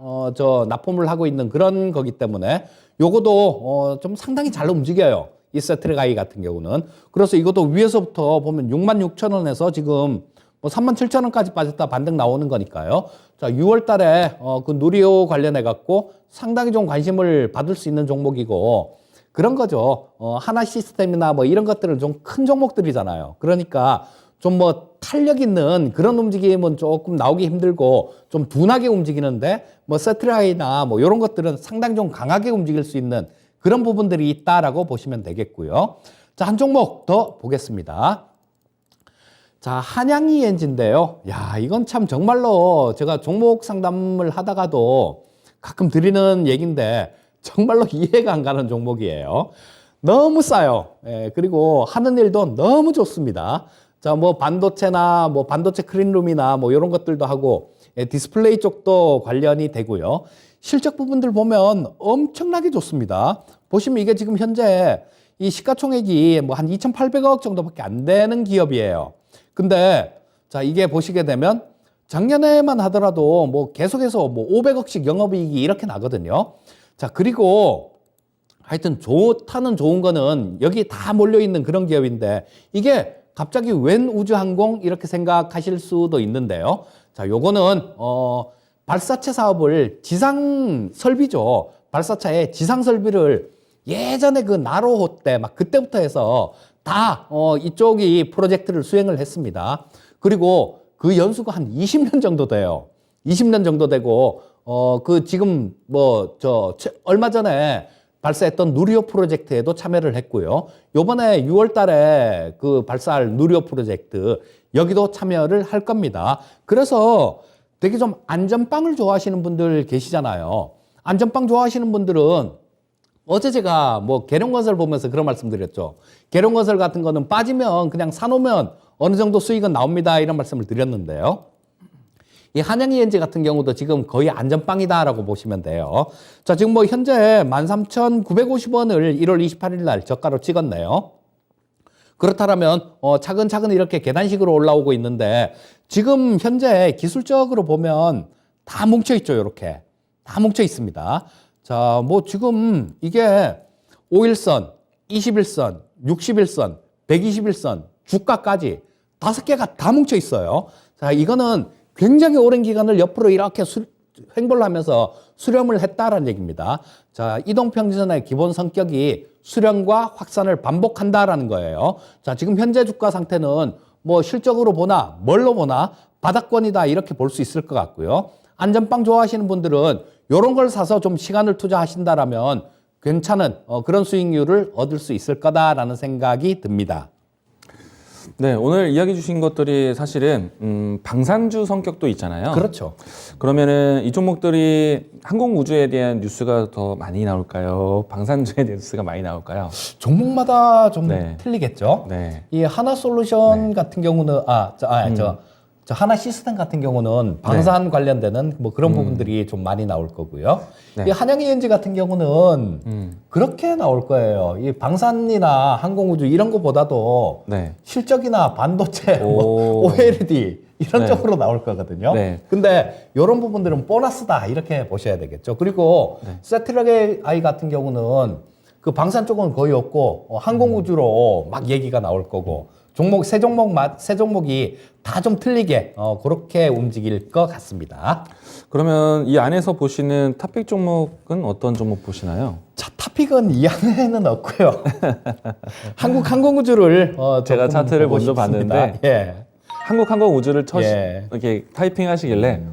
납품을 하고 있는 그런 거기 때문에 요거도 좀 상당히 잘 움직여요. 이 세트레가이 같은 경우는. 그래서 이것도 위에서부터 보면 66,000원에서 지금 뭐 37,000원까지 빠졌다 반등 나오는 거니까요. 자, 6월 달에 그 누리호 관련해 갖고 상당히 좀 관심을 받을 수 있는 종목이고 그런 거죠. 하나 시스템이나 뭐 이런 것들은 좀 큰 종목들이잖아요. 그러니까 좀 뭐 탄력 있는 그런 움직임은 조금 나오기 힘들고 좀 둔하게 움직이는데 뭐 세트라이나 뭐 이런 것들은 상당히 좀 강하게 움직일 수 있는 그런 부분들이 있다라고 보시면 되겠고요. 자, 한 종목 더 보겠습니다. 자, 한양이 엔진인데요. 야, 이건 참 정말로 제가 종목 상담을 하다가도 가끔 드리는 얘기인데 정말로 이해가 안 가는 종목이에요. 너무 싸요. 예, 그리고 하는 일도 너무 좋습니다. 자, 뭐 반도체나 뭐 반도체 클린룸이나 뭐 이런 것들도 하고 디스플레이 쪽도 관련이 되고요. 실적 부분들 보면 엄청나게 좋습니다. 보시면 이게 지금 현재 이 시가총액이 뭐 한 2,800억 정도밖에 안 되는 기업이에요. 근데 자, 이게 보시게 되면 작년에만 하더라도 뭐 계속해서 뭐 500억씩 영업이익이 이렇게 나거든요. 자, 그리고 하여튼 좋다는 좋은 거는 여기 다 몰려있는 그런 기업인데 이게 갑자기 웬 우주항공 이렇게 생각하실 수도 있는데요. 자, 요거는 발사체 사업을 지상 설비죠. 발사차의 지상 설비를 예전에 그 나로호 때 막 그때부터 해서 다 이쪽이 프로젝트를 수행을 했습니다. 그리고 그 연수가 한 20년 정도 돼요. 20년 정도 되고 그 지금 얼마 전에 발사했던 누리호 프로젝트에도 참여를 했고요. 요번에 6월 달에 그 발사할 누리호 프로젝트 여기도 참여를 할 겁니다. 그래서 되게 좀 안전빵을 좋아하시는 분들 계시잖아요. 안전빵 좋아하시는 분들은 어제 제가 뭐 계룡건설 보면서 그런 말씀 드렸죠. 계룡건설 같은 거는 빠지면 그냥 사놓으면 어느 정도 수익은 나옵니다. 이런 말씀을 드렸는데요. 이 한양ENG 같은 경우도 지금 거의 안전빵이다라고 보시면 돼요. 자, 지금 뭐 현재 13,950원을 1월 28일 날 저가로 찍었네요. 그렇다면 차근차근 이렇게 계단식으로 올라오고 있는데 지금 현재 기술적으로 보면 다 뭉쳐 있죠. 이렇게 다 뭉쳐 있습니다. 자, 뭐 지금 이게 5일선, 21선, 61선, 121선, 주가까지 5개가 다 뭉쳐 있어요. 자, 이거는 굉장히 오랜 기간을 옆으로 이렇게 횡보를 하면서 수렴을 했다라는 얘기입니다. 자, 이동평균선의 기본 성격이 수렴과 확산을 반복한다라는 거예요. 자, 지금 현재 주가 상태는 뭐 실적으로 보나 뭘로 보나 바닥권이다 이렇게 볼 수 있을 것 같고요. 안전빵 좋아하시는 분들은 이런 걸 사서 좀 시간을 투자하신다라면 괜찮은 그런 수익률을 얻을 수 있을 거다라는 생각이 듭니다. 네, 오늘 이야기 주신 것들이 사실은 방산주 성격도 있잖아요. 그렇죠. 그러면은 이 종목들이 항공우주에 대한 뉴스가 더 많이 나올까요? 방산주에 대한 뉴스가 많이 나올까요? 종목마다 좀 틀리겠죠. 네. 이 하나솔루션 같은 경우는 저 하나 시스템 같은 경우는 방산 관련되는 뭐 그런 부분들이 좀 많이 나올 거고요. 네. 이 한양ENG 같은 경우는 그렇게 나올 거예요. 이 방산이나 항공우주 이런 거보다도 실적이나 반도체, 뭐 OLED 이런 쪽으로 나올 거거든요. 근데 이런 부분들은 보너스다 이렇게 보셔야 되겠죠. 그리고 세트라이 같은 경우는 그 방산 쪽은 거의 없고 항공우주로 막 얘기가 나올 거고 세 종목이 다 좀 틀리게 그렇게 움직일 것 같습니다. 그러면 이 안에서 보시는 탑픽 종목은 어떤 종목 보시나요? 자, 탑픽은 이 안에는 없고요. 한국항공우주를 제가 차트를 먼저 봤는데 한국항공우주를 이렇게 타이핑하시길래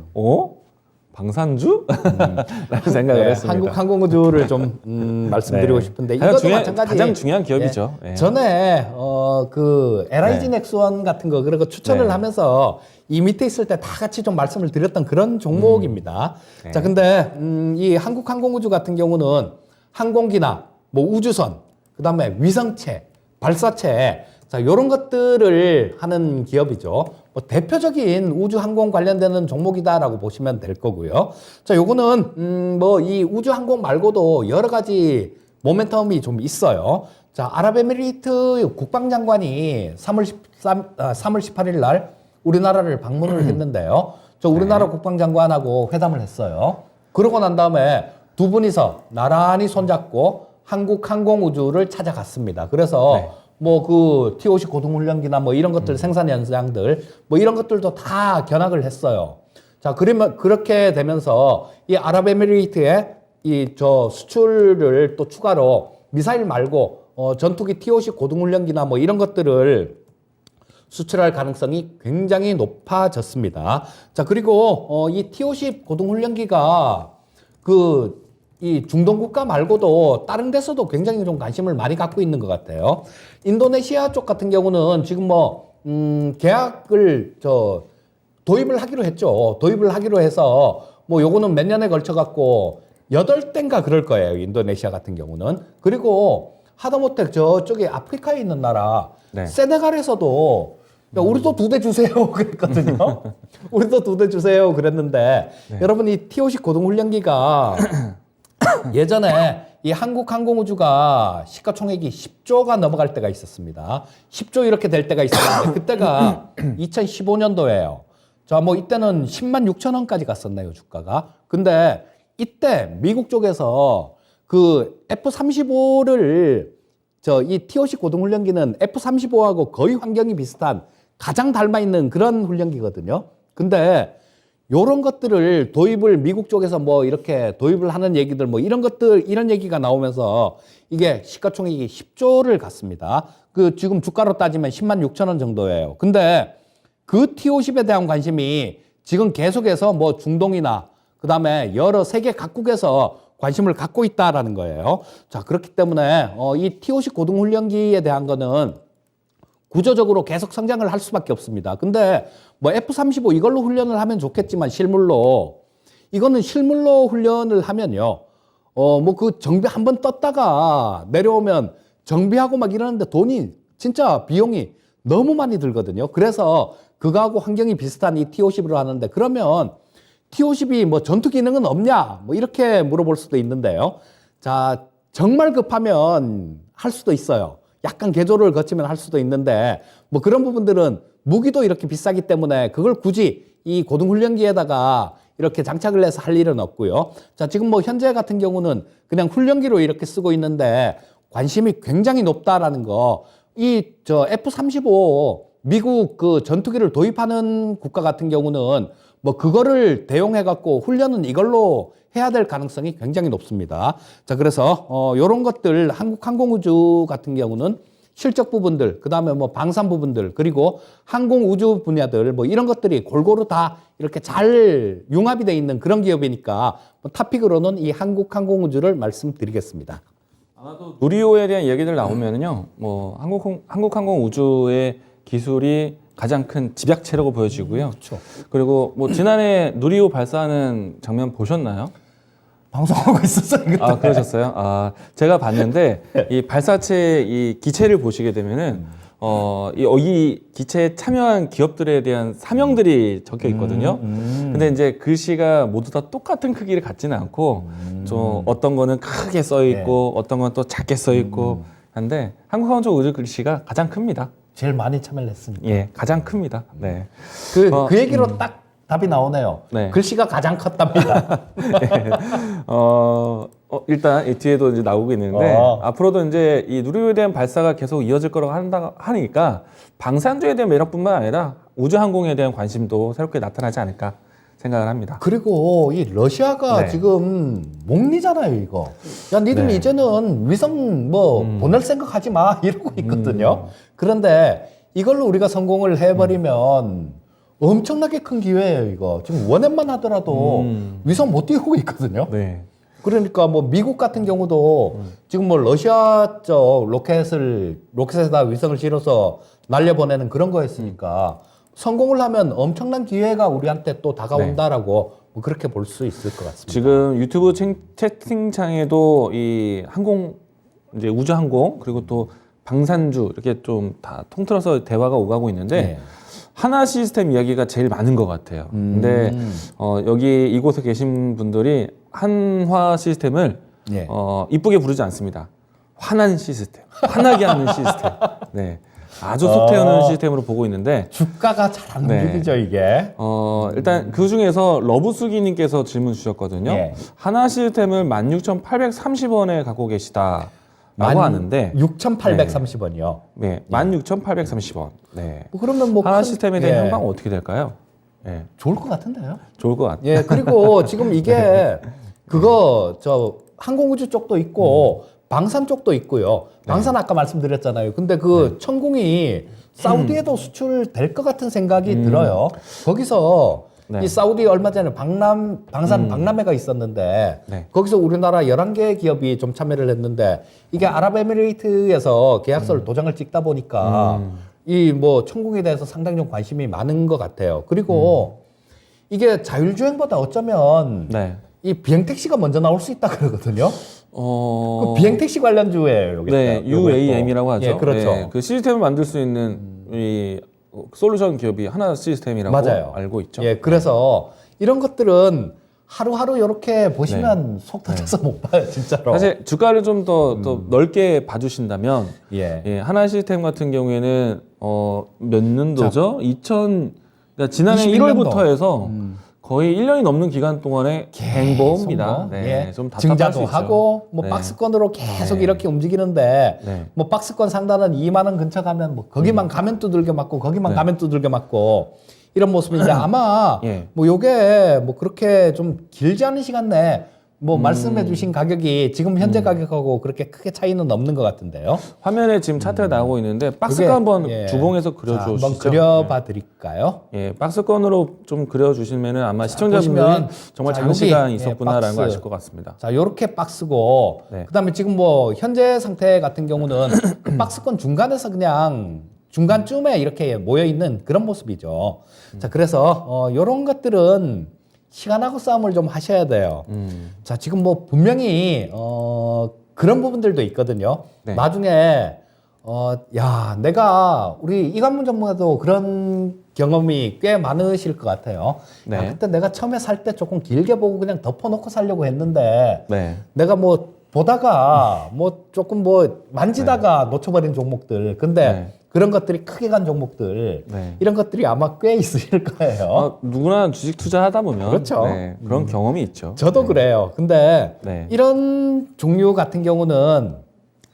방산주? 라는 생각을 했습니다. 한국항공우주를 좀 말씀드리고 싶은데 이것도 마찬가지 가장 중요한 기업이죠. 전에 그 LIG 넥스원 같은 거 그런 거 추천을 하면서 이 밑에 있을 때 다 같이 좀 말씀을 드렸던 그런 종목입니다. 자, 근데 이 한국항공우주 같은 경우는 항공기나 뭐 우주선, 그다음에 위성체, 발사체, 자, 요런 것들을 하는 기업이죠. 뭐 대표적인 우주항공 관련되는 종목이다라고 보시면 될 거고요. 자, 요거는, 뭐 이 우주항공 말고도 여러 가지 모멘텀이 좀 있어요. 자, 아랍에미리트 국방장관이 3월 18일 날 우리나라를 방문을 했는데요. 저 우리나라 국방장관하고 회담을 했어요. 그러고 난 다음에 두 분이서 나란히 손잡고 한국항공우주를 찾아갔습니다. 그래서 뭐 그 TOC 고등훈련기나 뭐 이런 것들 생산 현장들 뭐 이런 것들도 다 견학을 했어요. 자, 그러면 그렇게 되면서 이 아랍에미리트의 이 저 수출을 또 추가로 미사일 말고 전투기 TOC 고등훈련기나 뭐 이런 것들을 수출할 가능성이 굉장히 높아졌습니다. 자, 그리고 이 TOC 고등훈련기가 이 중동 국가 말고도 다른 데서도 굉장히 좀 관심을 많이 갖고 있는 것 같아요. 인도네시아 쪽 같은 경우는 지금 계약을 도입을 하기로 했죠. 도입을 하기로 해서 뭐 요거는 몇 년에 걸쳐 갖고 8대인가 그럴 거예요. 인도네시아 같은 경우는. 그리고 하다못해 저쪽에 아프리카에 있는 나라 세네갈에서도 야, 우리도 2대 주세요 그랬거든요. 우리도 2대 주세요 그랬는데 여러분 이 TOC 고등훈련기가 예전에 이 한국항공우주가 시가총액이 10조가 넘어갈 때가 있었습니다. 10조 이렇게 될 때가 있었는데 그때가 2015년도예요. 자, 뭐 이때는 10만 6천 원까지 갔었네요, 주가가. 근데 이때 미국 쪽에서 그 F-35를 이 TOC 고등훈련기는 F-35하고 거의 환경이 비슷한 가장 닮아있는 그런 훈련기거든요. 근데 요런 것들을 도입을 미국 쪽에서 뭐 이렇게 도입을 하는 얘기들 뭐 이런 것들 이런 얘기가 나오면서 이게 시가총액이 10조를 갔습니다. 그 지금 주가로 따지면 10만 6천 원 정도예요. 근데 그 T50에 대한 관심이 지금 계속해서 뭐 중동이나 그다음에 여러 세계 각국에서 관심을 갖고 있다라는 거예요. 자, 그렇기 때문에 이 T50 고등훈련기에 대한 거는 구조적으로 계속 성장을 할 수밖에 없습니다. 근데 뭐 F-35 이걸로 훈련을 하면 좋겠지만 이거는 실물로 훈련을 하면요. 뭐 그 정비 한번 떴다가 내려오면 정비하고 막 이러는데 돈이 진짜 비용이 너무 많이 들거든요. 그래서 그거하고 환경이 비슷한 이 T-50으로 하는데 그러면 T-50이 뭐 전투 기능은 없냐? 뭐 이렇게 물어볼 수도 있는데요. 자, 정말 급하면 할 수도 있어요. 약간 개조를 거치면 할 수도 있는데 뭐 그런 부분들은 무기도 이렇게 비싸기 때문에 그걸 굳이 이 고등훈련기에다가 이렇게 장착을 해서 할 일은 없고요. 자, 지금 뭐 현재 같은 경우는 그냥 훈련기로 이렇게 쓰고 있는데 관심이 굉장히 높다라는 거. F-35 미국 그 전투기를 도입하는 국가 같은 경우는 뭐 그거를 대용해 갖고 훈련은 이걸로 해야 될 가능성이 굉장히 높습니다. 자, 그래서 요런 것들 한국항공우주 같은 경우는 실적 부분들, 그다음에 뭐 방산 부분들, 그리고 항공우주 분야들 뭐 이런 것들이 골고루 다 이렇게 잘 융합이 돼 있는 그런 기업이니까 뭐 탑픽으로는 이 한국항공우주를 말씀드리겠습니다. 아마도 누리호에 대한 얘기들 나오면은요, 뭐 한국항공우주의 기술이 가장 큰 집약체라고 보여지고요. 그렇죠. 그리고 뭐 지난해 누리호 발사하는 장면 보셨나요? 방송하고 있었어요. 그때. 아, 그러셨어요? 아, 제가 봤는데 이 발사체 이 기체를 보시게 되면은 이 기체에 참여한 기업들에 대한 사명들이 적혀 있거든요. 근데 이제 글씨가 모두 다 똑같은 크기를 갖지는 않고 좀 어떤 거는 크게 써 있고 어떤 건 또 작게 써 있고 한데 한국항공우주 글씨가 가장 큽니다. 제일 많이 참여를 했으니까. 예, 가장 큽니다. 네. 그 얘기로 딱 답이 나오네요. 네. 글씨가 가장 컸답니다. 네. 일단 이 뒤에도 이제 나오고 있는데 앞으로도 이제 이 누리호에 대한 발사가 계속 이어질 거라고 하니까 방산주에 대한 매력뿐만 아니라 우주항공에 대한 관심도 새롭게 나타나지 않을까 생각을 합니다. 그리고 이 러시아가 지금 목리잖아요, 이거. 야, 니들 이제는 위성 뭐 보낼 생각하지 마 이러고 있거든요. 그런데 이걸로 우리가 성공을 해버리면 엄청나게 큰 기회예요, 이거. 지금 원앱만 하더라도 위성 못 띄우고 있거든요. 네. 그러니까 뭐 미국 같은 경우도 지금 뭐 러시아 쪽 로켓에다 위성을 실어서 날려보내는 그런 거였으니까 성공을 하면 엄청난 기회가 우리한테 또 다가온다라고 뭐 그렇게 볼 수 있을 것 같습니다. 지금 유튜브 채팅창에도 이 이제 우주항공 그리고 또 방산주 이렇게 좀 다 통틀어서 대화가 오가고 있는데 네. 하나 시스템 이야기가 제일 많은 것 같아요. 근데 여기 이곳에 계신 분들이 한화 시스템을 예. 이쁘게 부르지 않습니다. 화난 시스템, 화나게 하는 시스템. 네, 아주 속 태우는 시스템으로 보고 있는데 주가가 잘 안 네. 움직이죠 이게. 일단 그 중에서 러브수기님께서 질문 주셨거든요. 예. 하나 시스템을 16,830원에 갖고 계시다라고 하는데 6,830원이요. 네, 16,830원. 네. 그러면 뭐 하나 큰- 시스템에 대한 예. 현황은 어떻게 될까요? 네, 좋을 것 같은데요. 좋을 것 같아요. 예, 그리고 지금 이게 그거 저 항공우주 쪽도 있고 방산 쪽도 있고요. 방산 아까 말씀드렸잖아요. 근데 그 천궁이 사우디에도 수출될 것 같은 생각이 들어요. 거기서 네. 이 사우디 얼마 전에 방산 박람회가 있었는데 네. 거기서 우리나라 11개 기업이 좀 참여를 했는데 이게 아랍에미레이트에서 계약서를 도장을 찍다 보니까 이 뭐 천궁에 대해서 상당히 좀 관심이 많은 것 같아요. 그리고 이게 자율주행보다 어쩌면 네. 이 비행택시가 먼저 나올 수 있다 그러거든요. 어, 그 비행택시 관련주예요. 여기 네, 또. 요거 UAM이라고 또. 하죠. 예, 그렇죠. 네, 그 시스템을 만들 수 있는 이 솔루션 기업이 하나 시스템이라고 맞아요. 알고 있죠. 예, 그래서 이런 것들은 하루하루 이렇게 보시면 속 터져서 못 봐요, 진짜로. 사실 주가를 좀 더 넓게 봐주신다면 예. 예, 하나 시스템 같은 경우에는 몇 년도죠? 그러니까 지난해 21 년도. 1월부터 해서 거의 1년이 넘는 기간 동안에 갱보입니다. 계속 네, 예. 좀 답답할 수 증자도 있죠. 하고 뭐 네. 박스권으로 계속 이렇게 움직이는데 네. 뭐 박스권 상단은 2만 원 근처 가면 뭐 거기만 가면 두들겨 맞고 거기만 네. 가면 두들겨 맞고 이런 모습인데 아마 예. 뭐 요게 뭐 그렇게 좀 길지 않은 시간 내에 뭐 말씀해 주신 가격이 지금 현재 가격하고 그렇게 크게 차이는 없는 것 같은데요. 화면에 지금 차트가 나오고 있는데 박스권 그게, 한번 예. 주봉해서 자, 그려주시죠. 한번 그려봐 드릴까요? 예, 박스권으로 좀 그려주시면은 아마 시청자분들이 보시면, 정말 자, 장시간 여기, 예, 있었구나라는 걸 박스. 아실 것 같습니다. 자, 요렇게 박스고, 네. 그 다음에 지금 뭐, 현재 상태 같은 경우는 그 박스권 중간에서 그냥 중간쯤에 이렇게 모여있는 그런 모습이죠. 자, 그래서, 요런 것들은 시간하고 싸움을 좀 하셔야 돼요. 자, 지금 뭐, 분명히, 그런 부분들도 있거든요. 네. 나중에, 야, 내가, 우리 이관문 전문가도 그런 경험이 꽤 많으실 것 같아요. 네. 야, 그때 내가 처음에 살 때 조금 길게 보고 그냥 덮어놓고 살려고 했는데, 네. 내가 뭐 보다가 뭐 조금 뭐 만지다가 놓쳐버린 종목들, 근데 네. 그런 것들이 크게 간 종목들, 네. 이런 것들이 아마 꽤 있으실 거예요. 누구나 주식 투자하다 보면 그렇죠. 네, 그런 경험이 있죠. 저도 네. 그래요. 근데 네. 이런 종류 같은 경우는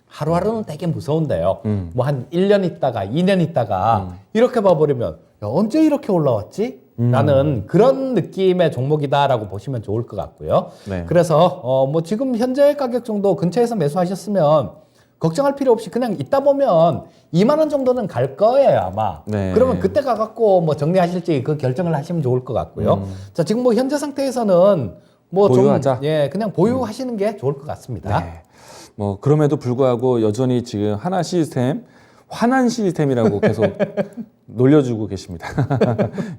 하루하루는 되게 무서운데요. 뭐 한 1년 있다가 2년 있다가 이렇게 봐버리면 야, 언제 이렇게 올라왔지? 라는 그런 느낌의 종목이다라고 보시면 좋을 것 같고요. 네. 그래서 뭐 지금 현재 가격 정도 근처에서 매수하셨으면 걱정할 필요 없이 그냥 있다 보면 2만 원 정도는 갈 거예요 아마. 네. 그러면 그때 가갖고 뭐 정리하실지 그 결정을 하시면 좋을 것 같고요. 자 지금 뭐 현재 상태에서는 뭐 좀 보유하자. 예 그냥 보유하시는 게 좋을 것 같습니다. 네. 뭐 그럼에도 불구하고 여전히 지금 하나 시스템 화난 시스템이라고 계속 놀려주고 계십니다.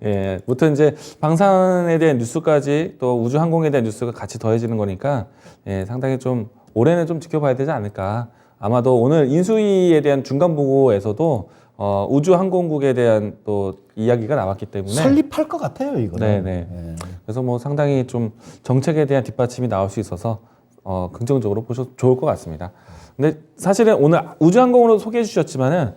예, 무튼 이제 방산에 대한 뉴스까지 또 우주항공에 대한 뉴스가 같이 더해지는 거니까 예, 상당히 좀 올해는 좀 지켜봐야 되지 않을까. 아마도 오늘 인수위에 대한 중간 보고에서도 우주항공국에 대한 또 이야기가 나왔기 때문에 설립할 것 같아요 이거는. 네네. 예. 그래서 뭐 상당히 좀 정책에 대한 뒷받침이 나올 수 있어서 긍정적으로 보셔도 좋을 것 같습니다. 근데 사실은 오늘 우주항공으로 소개해 주셨지만은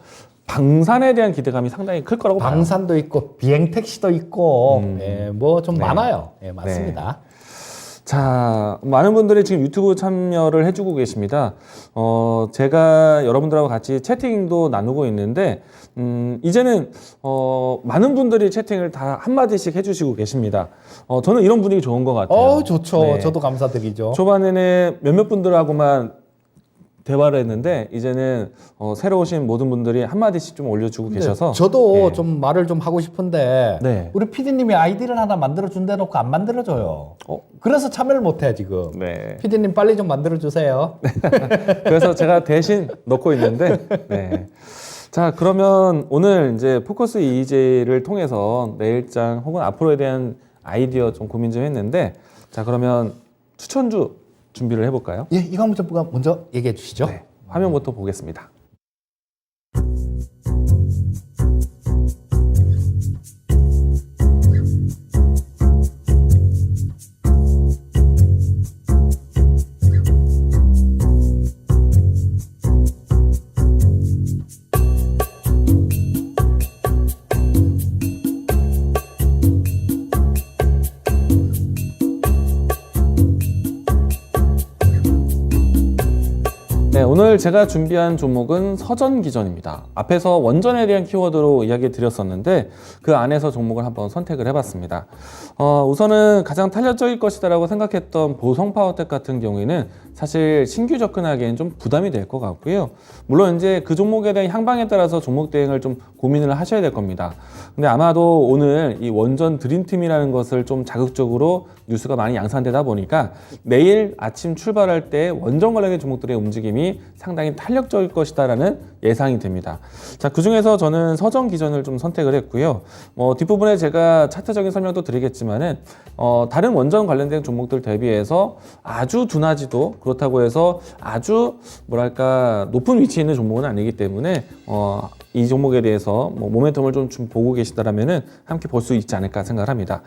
방산에 대한 기대감이 상당히 클 거라고 봐요. 방산도 있고 비행 택시도 있고 예, 뭐 좀 네. 많아요. 예, 맞습니다. 자, 많은 분들이 지금 유튜브 참여를 해주고 계십니다. 제가 여러분들하고 같이 채팅도 나누고 있는데, 이제는, 많은 분들이 채팅을 다 한마디씩 해주시고 계십니다. 저는 이런 분위기 좋은 것 같아요. 좋죠. 네. 저도 감사드리죠. 초반에는 몇몇 분들하고만 대화를 했는데, 이제는, 새로 오신 모든 분들이 한마디씩 좀 올려주고 계셔서. 저도 예. 좀 말을 좀 하고 싶은데 네. 우리 PD님이 아이디를 하나 만들어 준대 놓고 안 만들어줘요. 그래서 참여를 못해 지금. 네. PD님 빨리 좀 만들어 주세요. 그래서 제가 대신 넣고 있는데, 네. 자, 그러면 오늘 이제 포커스 EJ를 통해서 내일장 혹은 앞으로에 대한 아이디어 좀 고민 좀 했는데, 자, 그러면 추천주 준비를 해볼까요? 예, 이광무 전부가 먼저 얘기해 주시죠. 네. 화면부터 보겠습니다. 네, 오늘 제가 준비한 종목은 서전기전입니다. 앞에서 원전에 대한 키워드로 이야기 드렸었는데 그 안에서 종목을 한번 선택을 해봤습니다. 우선은 가장 탄력적일 것이다라고 생각했던 보성파워텍 같은 경우에는 사실 신규 접근하기엔 좀 부담이 될 것 같고요. 물론 이제 그 종목에 대한 향방에 따라서 종목 대응을 좀 고민을 하셔야 될 겁니다. 근데 아마도 오늘 이 원전 드림팀이라는 것을 좀 자극적으로 뉴스가 많이 양산되다 보니까 내일 아침 출발할 때 원전 관련된 종목들의 움직임이 상당히 탄력적일 것이다라는 예상이 됩니다. 자, 그중에서 저는 서전기전을 좀 선택을 했고요. 뒷부분에 제가 차트적인 설명도 드리겠지만은 다른 원전 관련된 종목들 대비해서 아주 둔하지도 그렇다고 해서 아주 뭐랄까 높은 위치에 있는 종목은 아니기 때문에 이 종목에 대해서 모멘텀을 좀 보고 계시다라면은 함께 볼 수 있지 않을까 생각을 합니다.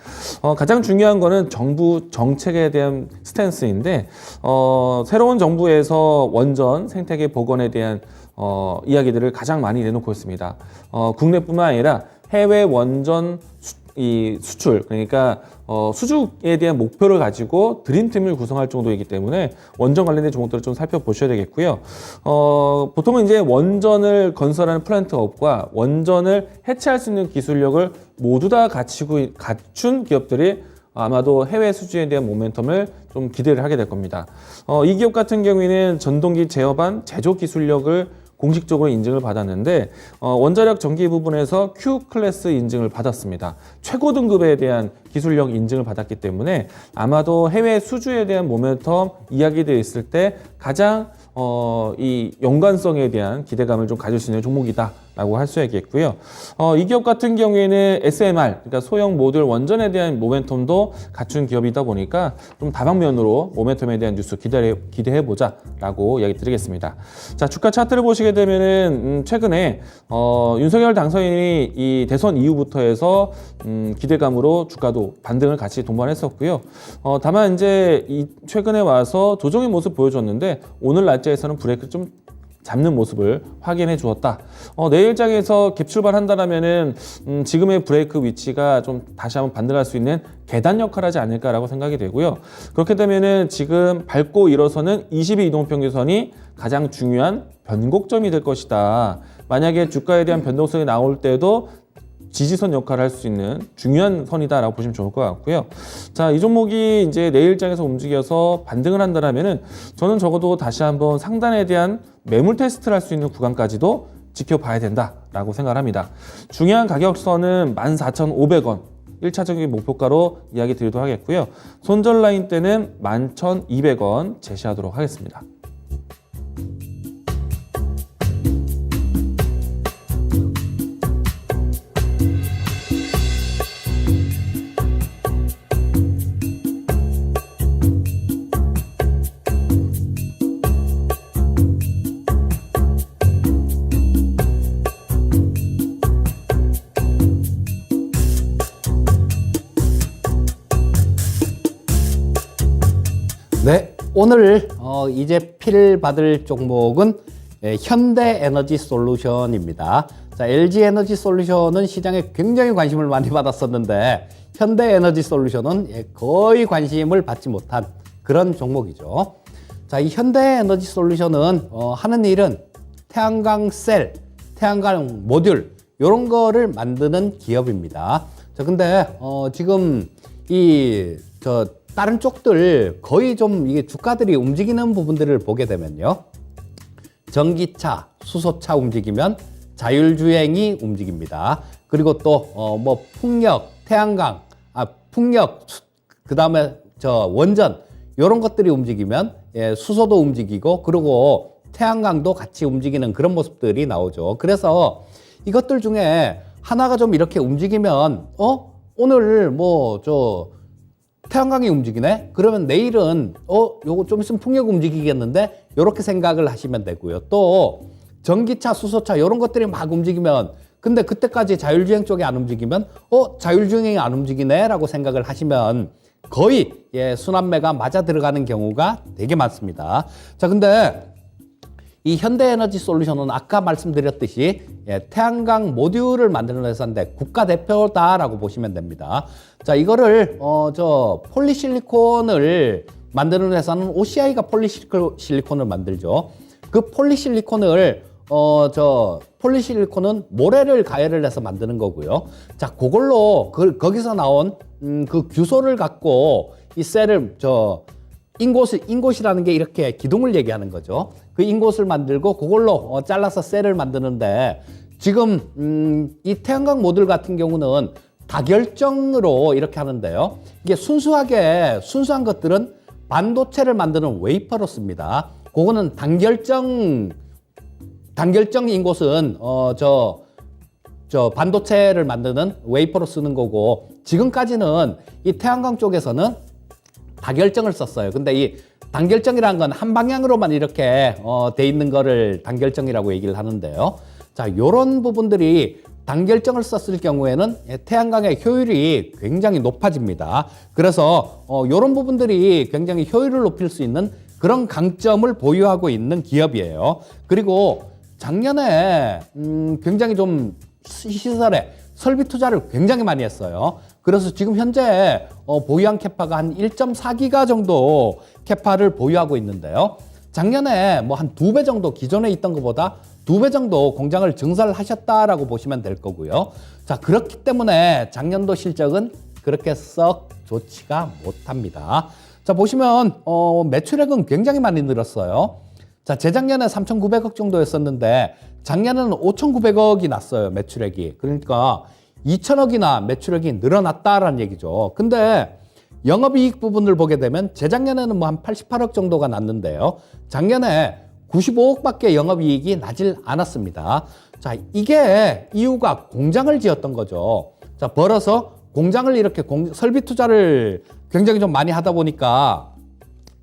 가장 중요한 거는 정부 정책에 대한 스탠스인데 새로운 정부에서 원전 생태계 복원에 대한 이야기들을 가장 많이 내놓고 있습니다. 국내뿐만 아니라 해외 원전 수출, 그러니까 수주에 대한 목표를 가지고 드림팀을 구성할 정도이기 때문에 원전 관련된 종목들을 좀 살펴보셔야 되겠고요. 보통은 이제 원전을 건설하는 플랜트업과 원전을 해체할 수 있는 기술력을 모두 다 갖춘 기업들이 아마도 해외 수주에 대한 모멘텀을 좀 기대를 하게 될 겁니다. 이 기업 같은 경우에는 전동기 제어반 제조 기술력을 공식적으로 인증을 받았는데 원자력 전기 부분에서 Q 클래스 인증을 받았습니다. 최고 등급에 대한 기술력 인증을 받았기 때문에 아마도 해외 수주에 대한 모멘텀 이야기되어 있을 때 가장 이 연관성에 대한 기대감을 좀 가질 수 있는 종목이다라고 할 수 있겠고요. 이 기업 같은 경우에는 SMR, 그러니까 소형 모듈 원전에 대한 모멘텀도 갖춘 기업이다 보니까 좀 다방면으로 모멘텀에 대한 뉴스 기대해보자라고 이야기 드리겠습니다. 자, 주가 차트를 보시게 되면은 최근에 윤석열 당선인이 이 대선 이후부터 해서 기대감으로 주가도 반등을 같이 동반했었고요. 다만 이제 최근에 와서 조정의 모습 보여줬는데 오늘 날짜에서는 브레이크 좀 잡는 모습을 확인해 주었다. 내일장에서 갭 출발한다라면은 지금의 브레이크 위치가 좀 다시 한번 반등할 수 있는 계단 역할을 하지 않을까라고 생각이 되고요. 그렇게 되면은 지금 밟고 일어서는 20일 이동평균선이 가장 중요한 변곡점이 될 것이다. 만약에 주가에 대한 변동성이 나올 때도 지지선 역할을 할 수 있는 중요한 선이다라고 보시면 좋을 것 같고요. 자, 이 종목이 이제 내일장에서 움직여서 반등을 한다라면은 저는 적어도 다시 한번 상단에 대한 매물 테스트를 할 수 있는 구간까지도 지켜봐야 된다라고 생각합니다. 중요한 가격선은 14,500원. 1차적인 목표가로 이야기 드리도록 하겠고요. 손절 라인 때는 11,200원 제시하도록 하겠습니다. 네, 오늘 이제 필 받을 종목은 현대에너지솔루션입니다. 자, LG에너지솔루션은 시장에 굉장히 관심을 많이 받았었는데 현대에너지솔루션은 거의 관심을 받지 못한 그런 종목이죠. 자, 이 현대에너지솔루션은 하는 일은 태양광 셀, 태양광 모듈 이런 거를 만드는 기업입니다. 자, 근데 지금 다른 쪽들 거의 좀 이게 주가들이 움직이는 부분들을 보게 되면요. 전기차, 수소차 움직이면 자율주행이 움직입니다. 그리고 또 뭐 풍력, 태양광, 풍력, 그다음에 원전 이런 것들이 움직이면 수소도 움직이고 그리고 태양광도 같이 움직이는 그런 모습들이 나오죠. 그래서 이것들 중에 하나가 좀 이렇게 움직이면 오늘 태양광이 움직이네? 그러면 내일은 요거 좀 있으면 풍력 움직이겠는데? 요렇게 생각을 하시면 되고요. 또 전기차, 수소차 이런 것들이 막 움직이면 근데 그때까지 자율주행 쪽이 안 움직이면 자율주행이 안 움직이네? 라고 생각을 하시면 거의 순환매가 맞아 들어가는 경우가 되게 많습니다. 자, 근데 이 현대에너지솔루션은 아까 말씀드렸듯이 태양광 모듈을 만드는 회사인데 국가대표다라고 보시면 됩니다. 자, 이거를 폴리실리콘을 만드는 회사는 OCI가 폴리실리콘을 만들죠. 그 폴리실리콘을 폴리실리콘은 모래를 가열을 해서 만드는 거고요. 자, 그걸로 거기서 나온 그 규소를 갖고 이 셀을 인곳이라는 게 이렇게 기둥을 얘기하는 거죠. 그 인곳을 만들고 그걸로 잘라서 셀을 만드는데 지금 이 태양광 모듈 같은 경우는 다결정으로 이렇게 하는데요. 이게 순수한 것들은 반도체를 만드는 웨이퍼로 씁니다. 그거는 단결정 인곳은 반도체를 만드는 웨이퍼로 쓰는 거고, 지금까지는 이 태양광 쪽에서는 다결정을 썼어요. 근데 이 단결정이라는 건 한 방향으로만 이렇게 돼 있는 거를 단결정이라고 얘기를 하는데요. 자, 요런 부분들이 단결정을 썼을 경우에는 태양광의 효율이 굉장히 높아집니다. 그래서 요런 부분들이 굉장히 효율을 높일 수 있는 그런 강점을 보유하고 있는 기업이에요. 그리고 작년에 굉장히 좀 시설에 설비 투자를 굉장히 많이 했어요. 그래서 지금 현재 보유한 캐파가 한 1.4기가 정도 캐파를 보유하고 있는데요. 작년에 뭐 한 2배 정도, 기존에 있던 것보다 2배 정도 공장을 증설을 하셨다라고 보시면 될 거고요. 자, 그렇기 때문에 작년도 실적은 그렇게 썩 좋지가 못합니다. 자, 보시면 매출액은 굉장히 많이 늘었어요. 자, 재작년에 3,900억 정도였었는데 작년에는 5,900억이 났어요, 매출액이. 그러니까 2,000억이나 매출액이 늘어났다라는 얘기죠. 근데 영업이익 부분을 보게 되면 재작년에는 뭐 한 88억 정도가 났는데요. 작년에 95억밖에 영업이익이 나질 않았습니다. 자, 이게 이유가 공장을 지었던 거죠. 자, 벌어서 공장을 이렇게 설비 투자를 굉장히 좀 많이 하다 보니까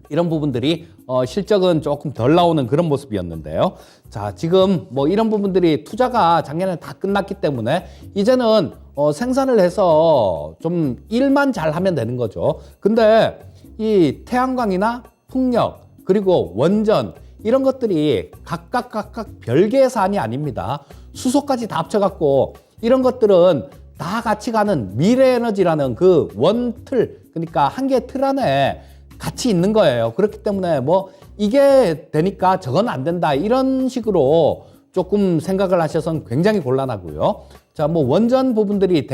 이런 부분들이 실적은 조금 덜 나오는 그런 모습이었는데요. 자, 지금 뭐 이런 부분들이 투자가 작년에 다 끝났기 때문에 이제는 생산을 해서 좀 일만 잘하면 되는 거죠. 근데 이 태양광이나 풍력 그리고 원전 이런 것들이 각각 별개의 사안이 아닙니다. 수소까지 다 합쳐갖고 이런 것들은 다 같이 가는 미래에너지라는 그 원틀, 그러니까 한 개의 틀 안에 같이 있는 거예요. 그렇기 때문에 뭐 이게 되니까 저건 안 된다 이런 식으로 조금 생각을 하셔서는 굉장히 곤란하고요. 자, 뭐 원전 부분들이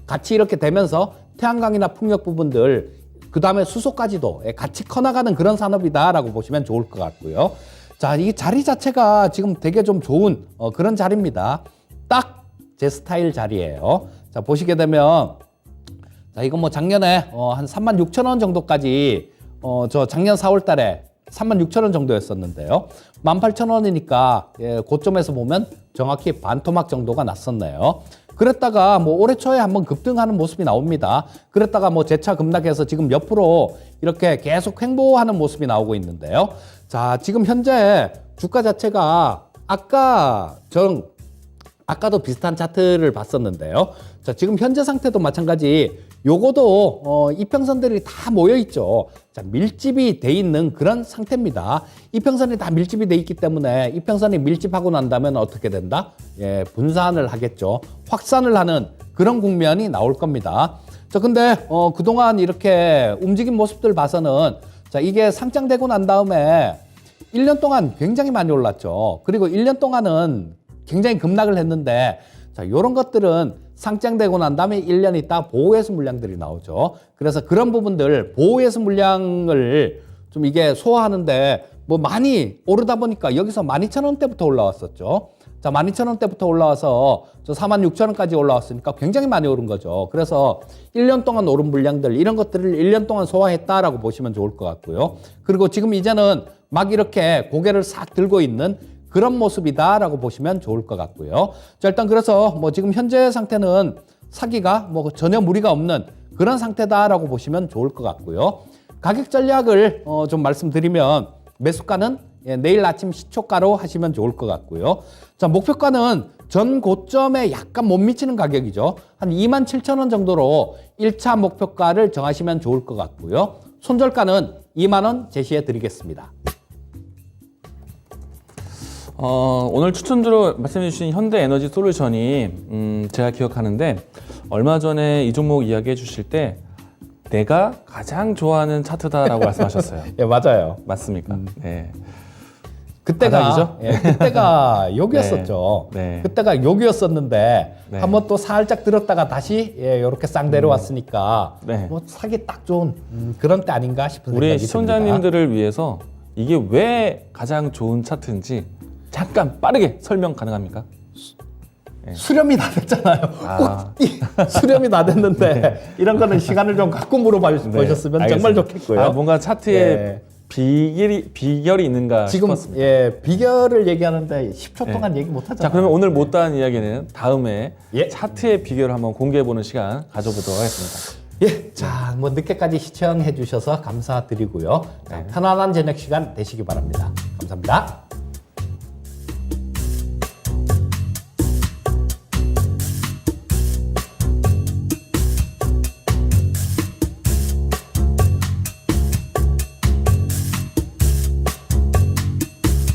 같이 이렇게 되면서 태양광이나 풍력 부분들, 그 다음에 수소까지도 같이 커나가는 그런 산업이다라고 보시면 좋을 것 같고요. 자, 이 자리 자체가 지금 되게 좀 좋은 그런 자리입니다. 딱 제 스타일 자리예요. 자, 보시게 되면 자, 이거 뭐 작년에 한 36,000원 정도까지 저 작년 4월 달에 36,000원 정도였었는데요. 18,000원이니까 예, 고점에서 보면 정확히 반토막 정도가 났었네요. 그랬다가 뭐 올해 초에 한번 급등하는 모습이 나옵니다. 그랬다가 뭐 재차 급락해서 지금 옆으로 이렇게 계속 횡보하는 모습이 나오고 있는데요. 자, 지금 현재 주가 자체가 아까도 비슷한 차트를 봤었는데요. 자, 지금 현재 상태도 마찬가지. 요거도 이평선들이 다 모여 있죠. 자, 밀집이 돼 있는 그런 상태입니다. 이평선이 다 밀집이 돼 있기 때문에 이평선이 밀집하고 난다면 어떻게 된다? 예, 분산을 하겠죠. 확산을 하는 그런 국면이 나올 겁니다. 자, 근데 그동안 이렇게 움직인 모습들 봐서는 자, 이게 상장되고 난 다음에 1년 동안 굉장히 많이 올랐죠. 그리고 1년 동안은 굉장히 급락을 했는데 자, 이런 것들은 상장되고 난 다음에 1년 있다 보호해수 물량들이 나오죠. 그래서 그런 부분들 보호해수 물량을 좀 이게 소화하는데 뭐 많이 오르다 보니까 여기서 12,000원대부터 올라왔었죠. 자, 12,000원대부터 올라와서 저 46,000원까지 올라왔으니까 굉장히 많이 오른 거죠. 그래서 1년 동안 오른 물량들 이런 것들을 1년 동안 소화했다라고 보시면 좋을 것 같고요. 그리고 지금 이제는 막 이렇게 고개를 싹 들고 있는 그런 모습이다라고 보시면 좋을 것 같고요. 자, 일단 그래서 뭐 지금 현재 상태는 사기가 뭐 전혀 무리가 없는 그런 상태다라고 보시면 좋을 것 같고요. 가격 전략을 좀 말씀드리면 매수가는 내일 아침 시초가로 하시면 좋을 것 같고요. 자, 목표가는 전 고점에 약간 못 미치는 가격이죠. 한 27,000원 정도로 1차 목표가를 정하시면 좋을 것 같고요. 손절가는 2만 원 제시해 드리겠습니다. 오늘 추천주로 말씀해 주신 현대에너지 솔루션이 제가 기억하는데 얼마 전에 이 종목 이야기해 주실 때 내가 가장 좋아하는 차트다라고 말씀하셨어요. 예, 맞아요. 맞습니까? 네. 그때가 바닥이죠? 예, 그때가 여기였었죠. 네. 그때가 여기였었는데 네. 한번 또 살짝 들었다가 다시 이렇게 싹 내려왔으니까 네. 뭐 사기 딱 좋은 그런 때 아닌가 싶은 우리 생각이 듭니다. 시청자님들을 위해서 이게 왜 가장 좋은 차트인지 잠깐 빠르게 설명 가능합니까? 수렴이 다 됐잖아요. 아. 수렴이 다 됐는데 이런 거는 시간을 좀 갖고 물어보셨으면 네, 정말 알겠습니다. 좋겠고요. 아, 뭔가 차트에 예. 비결이 있는가 지금 싶었습니다. 예, 비결을 얘기하는데 10초 동안 얘기 못 하잖아요. 자, 그러면 오늘 못다한 이야기는 다음에 예. 차트의 비결을 한번 공개해보는 시간 가져보도록 하겠습니다. 예, 자, 뭐 늦게까지 시청해 주셔서 감사드리고요. 자, 편안한 저녁 시간 되시기 바랍니다. 감사합니다.